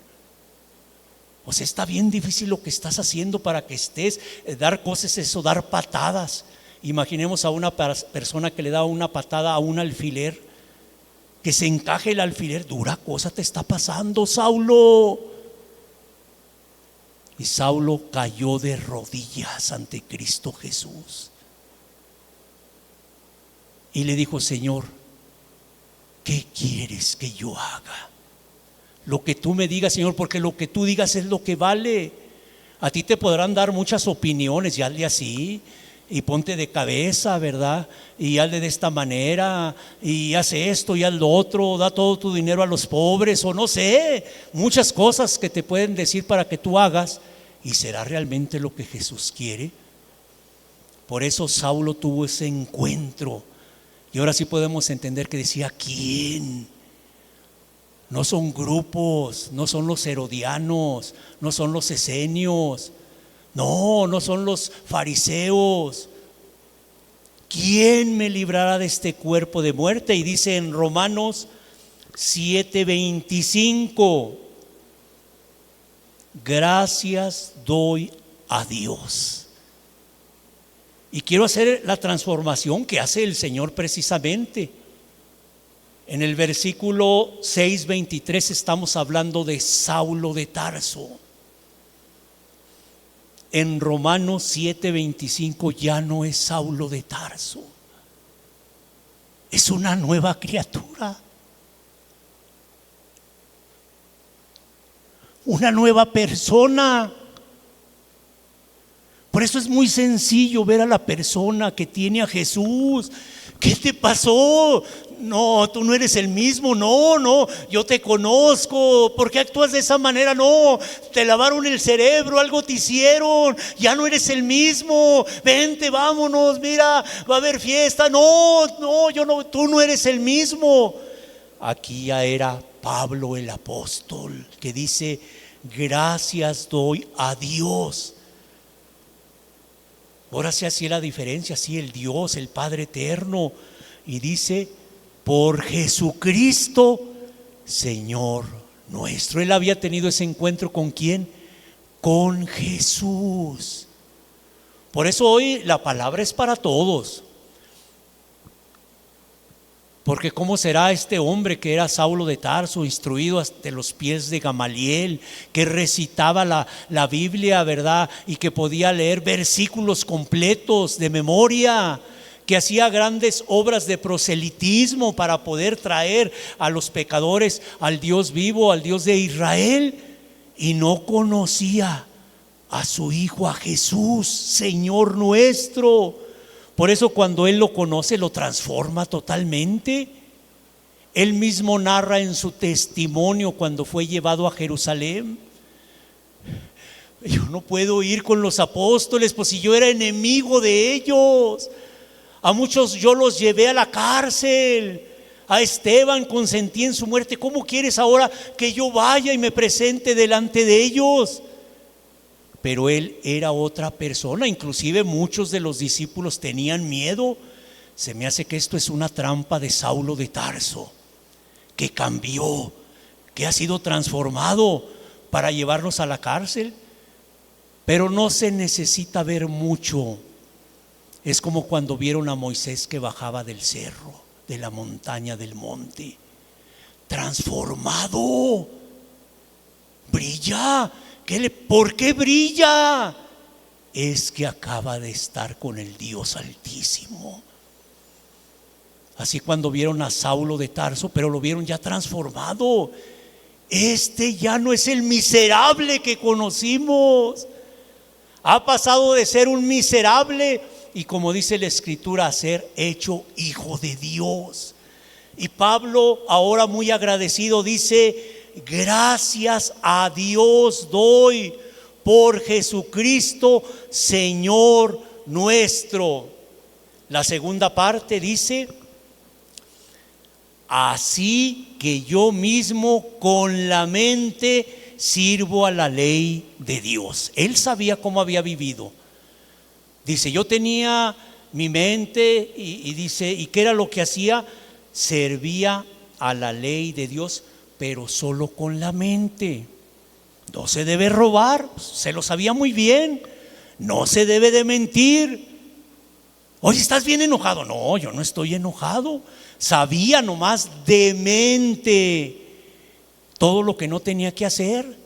O sea, está bien difícil lo que estás haciendo para que estés, dar cosas, eso, dar patadas. Imaginemos a una persona que le da una patada a un alfiler, que se encaje el alfiler. Dura cosa te está pasando, Saulo. Y Saulo cayó de rodillas ante Cristo Jesús y le dijo: Señor, ¿qué quieres que yo haga? Lo que tú me digas, Señor, porque lo que tú digas es lo que vale. A ti te podrán dar muchas opiniones, y hazle así, y ponte de cabeza, ¿verdad? Y hazle de esta manera, y haz esto y haz lo otro, da todo tu dinero a los pobres, o no sé, muchas cosas que te pueden decir para que tú hagas. ¿Y será realmente lo que Jesús quiere? Por eso Saulo tuvo ese encuentro. Y ahora sí podemos entender que decía, ¿quién? No son grupos, no son los herodianos, no son los esenios, no son los fariseos. ¿Quién me librará de este cuerpo de muerte? Y dice en Romanos 7:25, gracias doy a Dios. Y quiero hacer la transformación que hace el Señor precisamente. En el versículo 6:23 estamos hablando de Saulo de Tarso. En Romanos 7:25 ya no es Saulo de Tarso, es una nueva criatura, una nueva persona. Por eso es muy sencillo ver a la persona que tiene a Jesús. ¿Qué te pasó? No, tú no eres el mismo. No, yo te conozco. ¿Por qué actúas de esa manera? No, te lavaron el cerebro, algo te hicieron. Ya no eres el mismo. Vente, vámonos, mira, va a haber fiesta. No, tú no eres el mismo. Aquí ya era Pablo el apóstol que dice, gracias doy a Dios. Ahora sí hacía la diferencia, sí, el Dios, el Padre eterno. Y dice, por Jesucristo, Señor nuestro. Él había tenido ese encuentro ¿con quién? Con Jesús. Por eso hoy la palabra es para todos. Porque ¿cómo será este hombre que era Saulo de Tarso, instruido hasta los pies de Gamaliel, que recitaba la Biblia, ¿verdad? Y que podía leer versículos completos de memoria, que hacía grandes obras de proselitismo para poder traer a los pecadores al Dios vivo, al Dios de Israel, y no conocía a su Hijo, a Jesús, Señor nuestro? Por eso cuando él lo conoce, lo transforma totalmente. Él mismo narra en su testimonio cuando fue llevado a Jerusalén: yo no puedo ir con los apóstoles, pues si yo era enemigo de ellos. A muchos yo los llevé a la cárcel. A Esteban consentí en su muerte. ¿Cómo quieres ahora que yo vaya y me presente delante de ellos? Pero él era otra persona. Inclusive muchos de los discípulos tenían miedo. Se me hace que esto es una trampa de Saulo de Tarso, que cambió, que ha sido transformado para llevarnos a la cárcel. Pero no se necesita ver mucho. Es como cuando vieron a Moisés que bajaba del cerro, de la montaña, del monte, transformado. Brilla. ¿Por qué brilla? Es que acaba de estar con el Dios Altísimo. Así cuando vieron a Saulo de Tarso, pero lo vieron ya transformado. Este ya no es el miserable que conocimos. Ha pasado de ser un miserable y, como dice la Escritura, a ser hecho hijo de Dios. Y Pablo, ahora muy agradecido, dice: gracias a Dios doy por Jesucristo, Señor nuestro. La segunda parte dice: así que yo mismo con la mente sirvo a la ley de Dios. Él sabía cómo había vivido. Dice: yo tenía mi mente y dice, ¿y qué era lo que hacía? Servía a la ley de Dios, pero solo con la mente. No se debe robar, se lo sabía muy bien. No se debe de mentir. Oye, ¿estás bien enojado? No, yo no estoy enojado. Sabía nomás de mente todo lo que no tenía que hacer.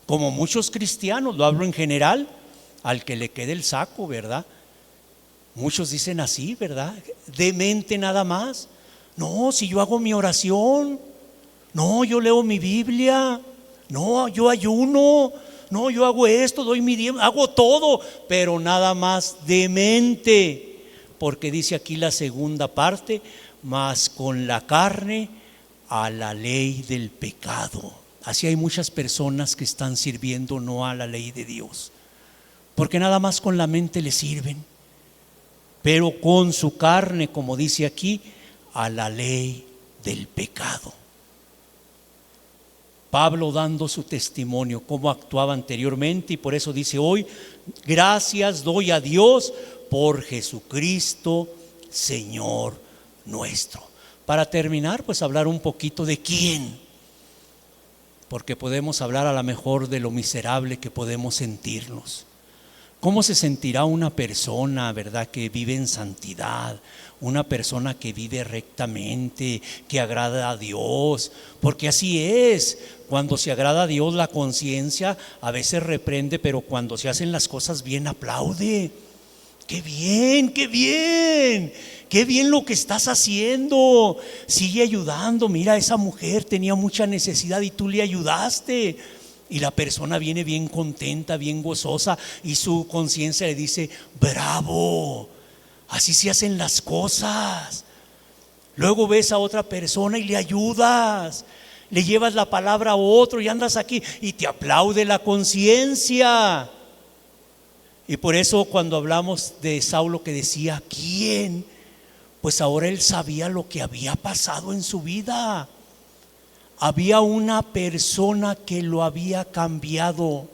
Como muchos cristianos, lo hablo en general, al que le quede el saco, ¿verdad? Muchos dicen así, ¿verdad? De mente nada más. No, si yo hago mi oración, no, yo leo mi Biblia, no, yo ayuno, No, yo hago esto, doy mi diezmo, hago todo, pero nada más de mente. Porque dice aquí la segunda parte, mas con la carne a la ley del pecado. Así hay muchas personas que están sirviendo no a la ley de Dios, porque nada más con la mente le sirven, pero con su carne, como dice aquí, a la ley del pecado. Pablo dando su testimonio, cómo actuaba anteriormente, y por eso dice hoy, gracias doy a Dios por Jesucristo, Señor nuestro. Para terminar, pues hablar un poquito de quién, porque podemos hablar a lo mejor de lo miserable que podemos sentirnos. ¿Cómo se sentirá una persona, verdad, que vive en santidad? Una persona que vive rectamente, que agrada a Dios, porque así es. Cuando se agrada a Dios, la conciencia a veces reprende, pero cuando se hacen las cosas bien, aplaude. ¡Qué bien, qué bien! ¡Qué bien lo que estás haciendo! Sigue ayudando. Mira, esa mujer tenía mucha necesidad y tú le ayudaste. Y la persona viene bien contenta, bien gozosa, y su conciencia le dice: bravo, así se hacen las cosas. Luego ves a otra persona y le ayudas, le llevas la palabra a otro y andas aquí y te aplaude la conciencia. Y por eso cuando hablamos de Saulo que decía ¿quién? Pues ahora él sabía lo que había pasado en su vida. Había una persona que lo había cambiado.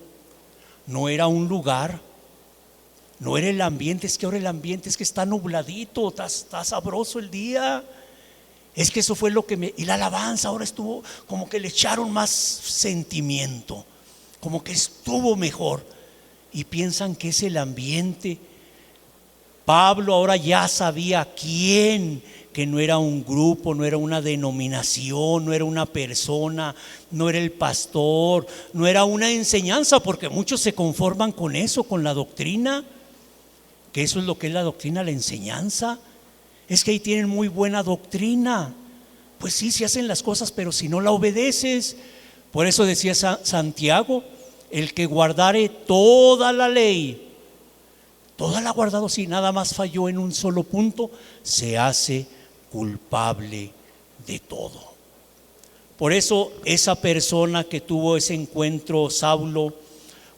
No era un lugar, no era el ambiente. Es que ahora el ambiente es que está nubladito, está sabroso el día. Es que eso fue lo que y la alabanza ahora estuvo como que le echaron más sentimiento, como que estuvo mejor. Y piensan que es el ambiente. Pablo ahora ya sabía quién, que no era un grupo, no era una denominación, no era una persona, no era el pastor, no era una enseñanza, porque muchos se conforman con eso, con la doctrina, que eso es lo que es la doctrina, la enseñanza. Es que ahí tienen muy buena doctrina. Pues sí, se hacen las cosas, pero si no la obedeces. Por eso decía Santiago, el que guardare toda la ley, toda la ha guardado, si nada más falló en un solo punto, se hace culpable de todo. Por eso esa persona que tuvo ese encuentro, Saulo,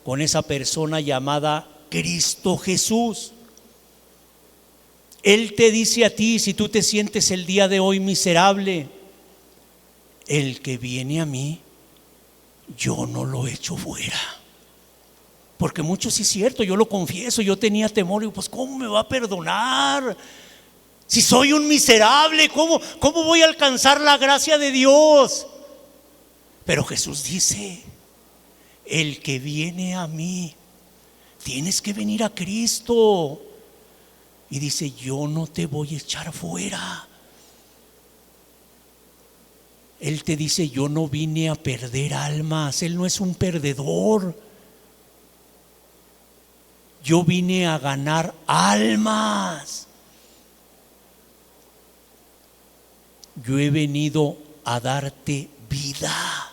con esa persona llamada Cristo Jesús, Él te dice a ti, si tú te sientes el día de hoy miserable, el que viene a mí, yo no lo echo fuera. Porque mucho sí es cierto, yo lo confieso, yo tenía temor, y pues ¿cómo me va a perdonar? Si soy un miserable, ¿cómo voy a alcanzar la gracia de Dios? Pero Jesús dice, el que viene a mí, tienes que venir a Cristo. Y dice, yo no te voy a echar fuera. Él te dice, yo no vine a perder almas. Él no es un perdedor. Yo vine a ganar almas. Yo he venido a darte vida.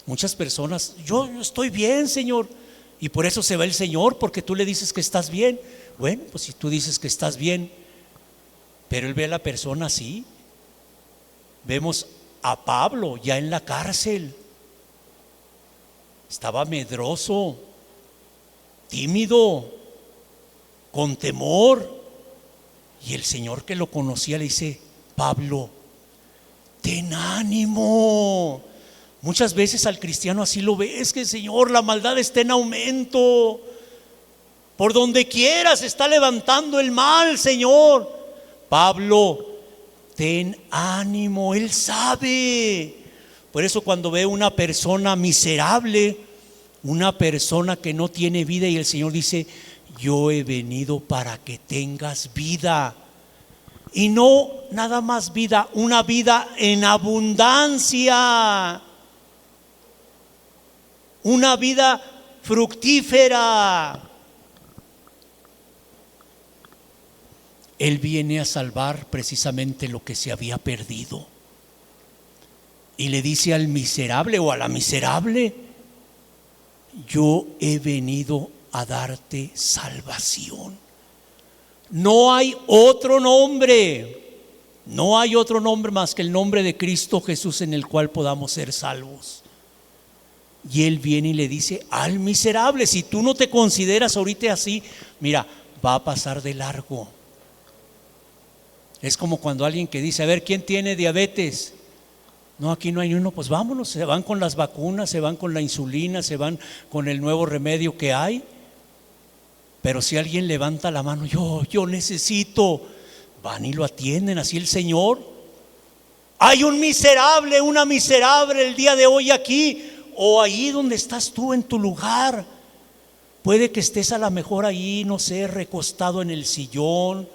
Muchas personas, yo estoy bien, Señor. Y por eso se va el Señor, porque tú le dices que estás bien. Bueno, pues si tú dices que estás bien, pero Él ve a la persona así. Vemos a Pablo ya en la cárcel. Estaba medroso, tímido, con temor. Y el Señor, que lo conocía, le dice: Pablo, ten ánimo. Muchas veces al cristiano así lo ves, que Señor, la maldad está en aumento. Por donde quiera se está levantando el mal, Señor. Pablo, ten ánimo, Él sabe. Por eso cuando ve una persona miserable, una persona que no tiene vida, y el Señor dice: yo he venido para que tengas vida. Y no nada más vida, una vida en abundancia. Una vida fructífera. Él viene a salvar precisamente lo que se había perdido. Y le dice al miserable o a la miserable: yo he venido a darte salvación. No hay otro nombre, no hay otro nombre más que el nombre de Cristo Jesús en el cual podamos ser salvos. Y Él viene y le dice al miserable: si tú no te consideras ahorita así, mira, va a pasar de largo. Es como cuando alguien que dice: a ver, ¿quién tiene diabetes? No, aquí no hay uno. Pues vámonos, se van con las vacunas, se van con la insulina, se van con el nuevo remedio que hay. Pero si alguien levanta la mano: yo necesito, van y lo atienden. Así el Señor. Hay un miserable, una miserable el día de hoy aquí, o ahí donde estás tú en tu lugar. Puede que estés a lo mejor ahí, no sé, recostado en el sillón,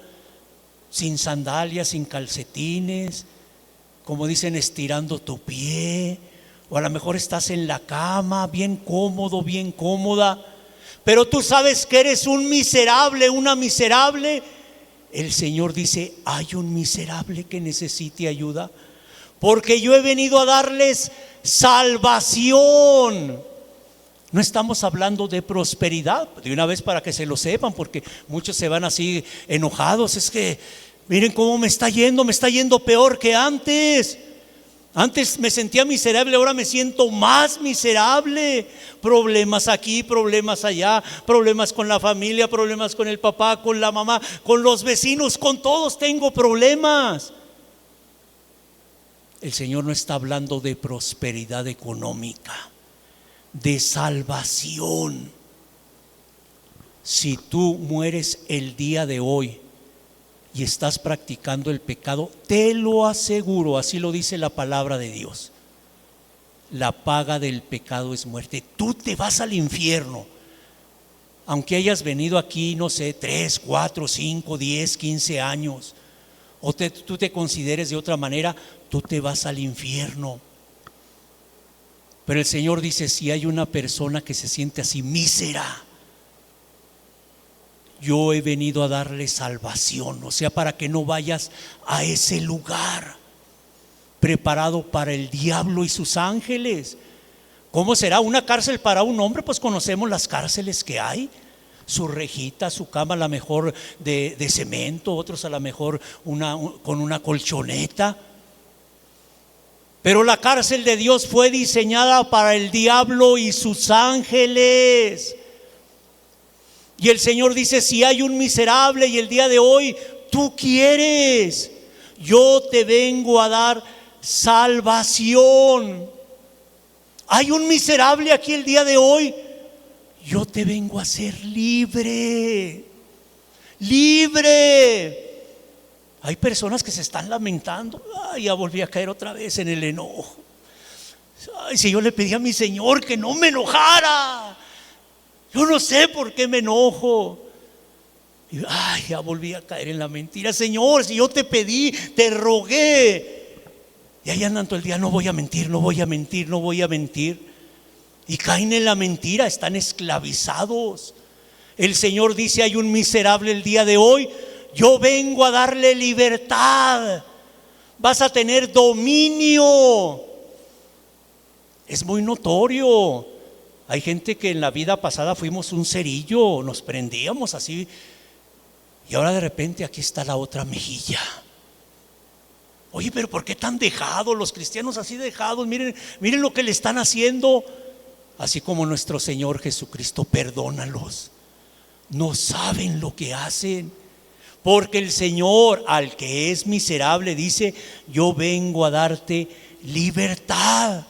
sin sandalias, sin calcetines, como dicen, estirando tu pie, o a lo mejor estás en la cama, bien cómodo, bien cómoda, pero tú sabes que eres un miserable, una miserable. El Señor dice: hay un miserable que necesite ayuda, porque yo he venido a darles salvación. No estamos hablando de prosperidad, de una vez para que se lo sepan, porque muchos se van así enojados. Es que miren cómo me está yendo peor que antes. Antes me sentía miserable, ahora me siento más miserable. Problemas aquí, problemas allá, problemas con la familia, problemas con el papá, con la mamá, con los vecinos, con todos tengo problemas. El Señor no está hablando de prosperidad económica, de salvación. Si tú mueres el día de hoy y estás practicando el pecado, te lo aseguro, así lo dice la palabra de Dios, la paga del pecado es muerte. Tú te vas al infierno, aunque hayas venido aquí, no sé, 3, 4, 5, 10, 15 años, o tú te consideres de otra manera, tú te vas al infierno. Pero el Señor dice: si hay una persona que se siente así, mísera, yo he venido a darle salvación. O sea, para que no vayas a ese lugar preparado para el diablo y sus ángeles. ¿Cómo será una cárcel para un hombre? Pues conocemos las cárceles que hay. Su rejita, su cama a lo mejor de cemento, otros a lo mejor con una colchoneta. Pero la cárcel de Dios fue diseñada para el diablo y sus ángeles. Y el Señor dice: si hay un miserable y el día de hoy tú quieres, yo te vengo a dar salvación. Hay un miserable aquí el día de hoy, yo te vengo a hacer libre. Libre. Hay personas que se están lamentando: ay, ya volví a caer otra vez en el enojo. Ay, si yo le pedí a mi Señor que no me enojara, yo no sé por qué me enojo. Y, ay, ya volví a caer en la mentira. Señor, si yo te pedí, te rogué, y ahí andan todo el día: no voy a mentir, no voy a mentir, no voy a mentir. Y caen en la mentira, están esclavizados. El Señor dice: hay un miserable el día de hoy, yo vengo a darle libertad. Vas a tener dominio. Es muy notorio. Hay gente que en la vida pasada fuimos un cerillo, nos prendíamos así, y ahora de repente aquí está la otra mejilla. Oye, pero ¿por qué tan dejados los cristianos, así dejados? Miren lo que le están haciendo. Así como nuestro Señor Jesucristo: perdónalos, no saben lo que hacen. Porque el Señor al que es miserable dice: yo vengo a darte libertad.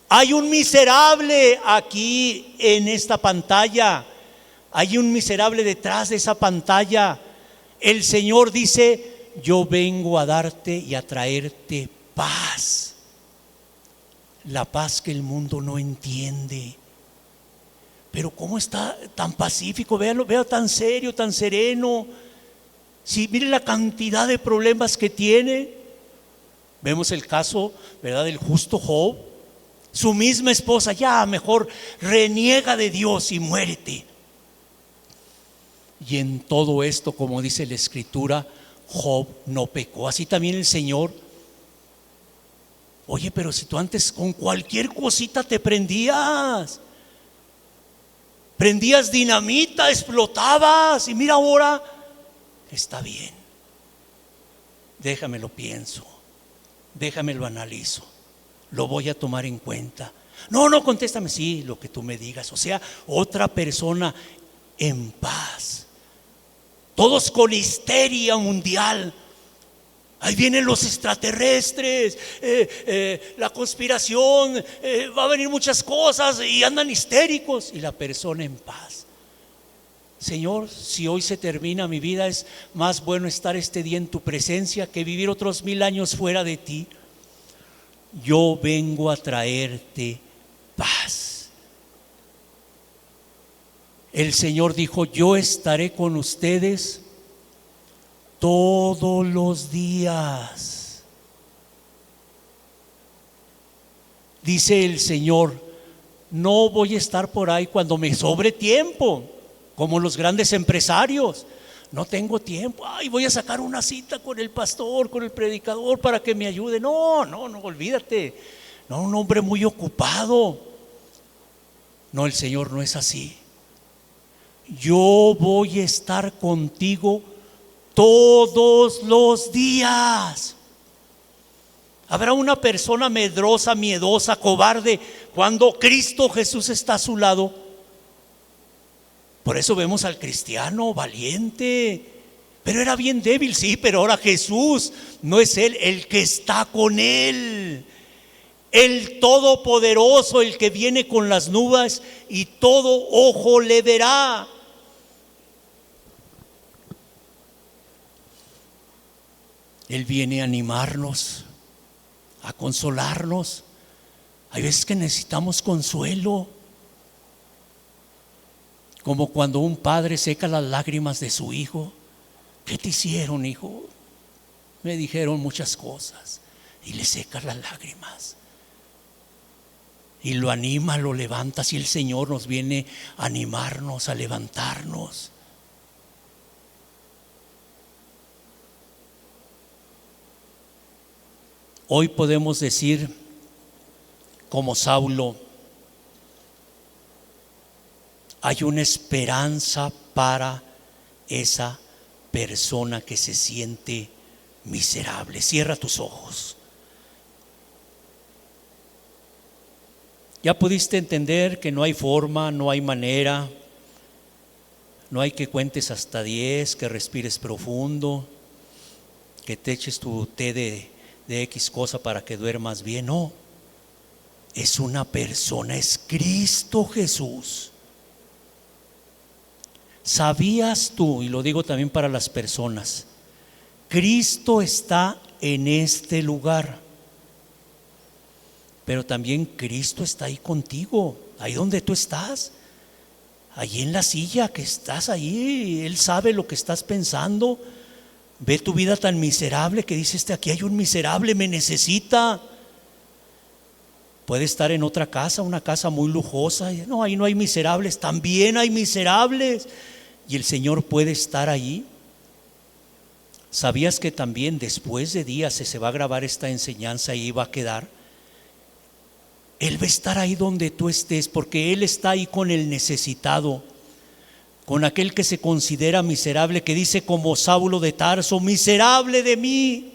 Hay un miserable aquí en esta pantalla, hay un miserable detrás de esa pantalla. El Señor dice: yo vengo a darte y a traerte paz. La paz que el mundo no entiende. Pero ¿cómo está tan pacífico? Véalo tan serio, tan sereno. Si mire la cantidad de problemas que tiene. Vemos el caso, ¿verdad?, del justo Job. Su misma esposa: ya mejor reniega de Dios y muérete. Y en todo esto, como dice la Escritura, Job no pecó. Así también el Señor Oye, pero si tú antes con cualquier cosita te prendías dinamita, explotabas, y mira ahora, está bien. Déjame lo pienso, déjame lo analizo, lo voy a tomar en cuenta. No, contéstame, sí, lo que tú me digas. O sea, otra persona en paz. Todos con histeria mundial. Ahí vienen los extraterrestres, la conspiración, va a venir muchas cosas y andan histéricos. Y la persona en paz. Señor, si hoy se termina mi vida, es más bueno estar este día en tu presencia que vivir otros 1000 años fuera de ti. Yo vengo a traerte paz. El Señor dijo: yo estaré con ustedes todos los días. Dice el Señor: no voy a estar por ahí cuando me sobre tiempo, como los grandes empresarios. No tengo tiempo, voy a sacar una cita con el pastor, con el predicador para que me ayude. No, olvídate. No, un hombre muy ocupado. No, el Señor no es así. Yo voy a estar contigo todos los días. Habrá una persona medrosa, miedosa, cobarde cuando Cristo Jesús está a su lado. Por eso vemos al cristiano valiente, pero era bien débil, sí, pero ahora Jesús no es él el que está con él. El Todopoderoso, el que viene con las nubes y todo ojo le verá. Él viene a animarnos, a consolarnos. Hay veces que necesitamos consuelo, como cuando un padre seca las lágrimas de su hijo. ¿Qué te hicieron, hijo? Me dijeron muchas cosas. Y le secas las lágrimas y lo anima, lo levanta. Si el Señor nos viene a animarnos, a levantarnos. Hoy podemos decir, como Saulo, hay una esperanza para esa persona que se siente miserable. Cierra tus ojos. Ya pudiste entender que no hay forma, no hay manera, no hay que cuentes hasta 10, que respires profundo, que te eches tu té de X cosa para que duermas bien. No, es una persona, es Cristo Jesús. ¿Sabías tú, y lo digo también para las personas, Cristo está en este lugar, pero también Cristo está ahí contigo, ahí donde tú estás, ahí en la silla que estás ahí? Él sabe lo que estás pensando. Ve tu vida tan miserable que dices: aquí hay un miserable, me necesita. Puede estar en otra casa, una casa muy lujosa. No, ahí no hay miserables, también hay miserables. Y el Señor puede estar allí. ¿Sabías que también después de días se va a grabar esta enseñanza y va a quedar? Él va a estar ahí donde tú estés, porque Él está ahí con el necesitado, con aquel que se considera miserable, que dice como Saulo de Tarso: miserable de mí,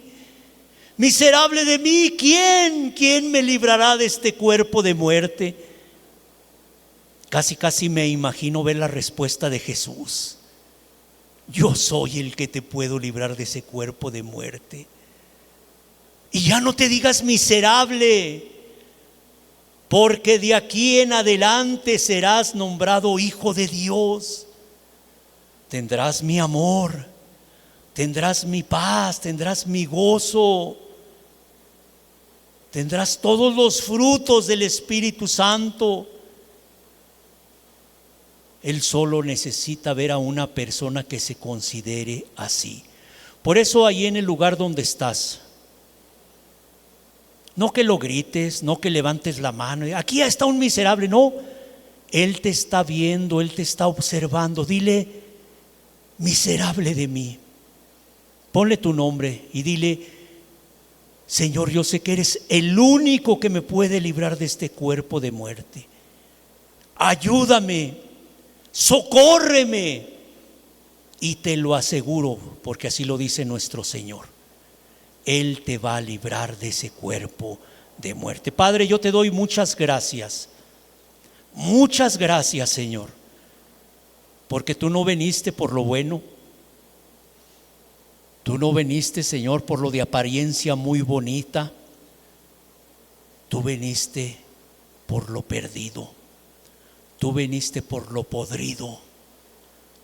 ¿quién me librará de este cuerpo de muerte? Casi me imagino ver la respuesta de Jesús: yo soy el que te puedo librar de ese cuerpo de muerte. Y ya no te digas miserable, porque de aquí en adelante serás nombrado hijo de Dios. Tendrás mi amor, tendrás mi paz, tendrás mi gozo, tendrás todos los frutos del Espíritu Santo. Él solo necesita ver a una persona que se considere así. Por eso ahí en el lugar donde estás, no que lo grites, no que levantes la mano: aquí está un miserable. No, Él te está viendo, Él te está observando. Dile: miserable de mí. Ponle tu nombre y dile: Señor, yo sé que eres el único que me puede librar de este cuerpo de muerte. Ayúdame, socórreme. Y te lo aseguro, porque así lo dice nuestro Señor, Él te va a librar de ese cuerpo de muerte. Padre, yo te doy muchas gracias. Muchas gracias, Señor, porque tú no viniste por lo bueno. Tú no viniste, Señor, por lo de apariencia muy bonita. Tú viniste por lo perdido. Tú viniste por lo podrido.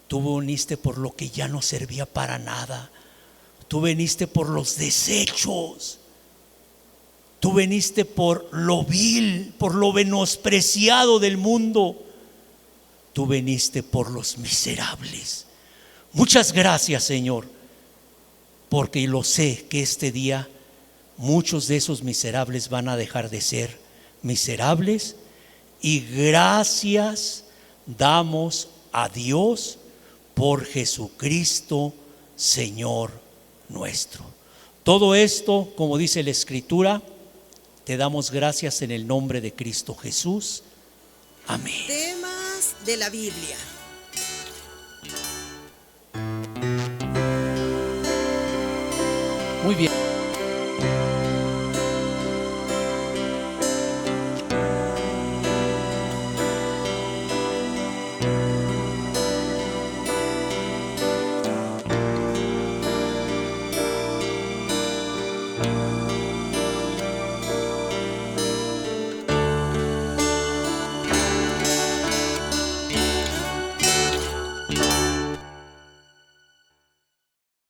Tú viniste por lo que ya no servía para nada. Tú viniste por los desechos. Tú viniste por lo vil, por lo menospreciado del mundo. Tú viniste por los miserables. Muchas gracias, Señor, porque lo sé que este día muchos de esos miserables van a dejar de ser miserables. Y gracias damos a Dios por Jesucristo, Señor nuestro. Todo esto, como dice la Escritura, te damos gracias en el nombre de Cristo Jesús. Amén. Temas de la Biblia. Muy bien.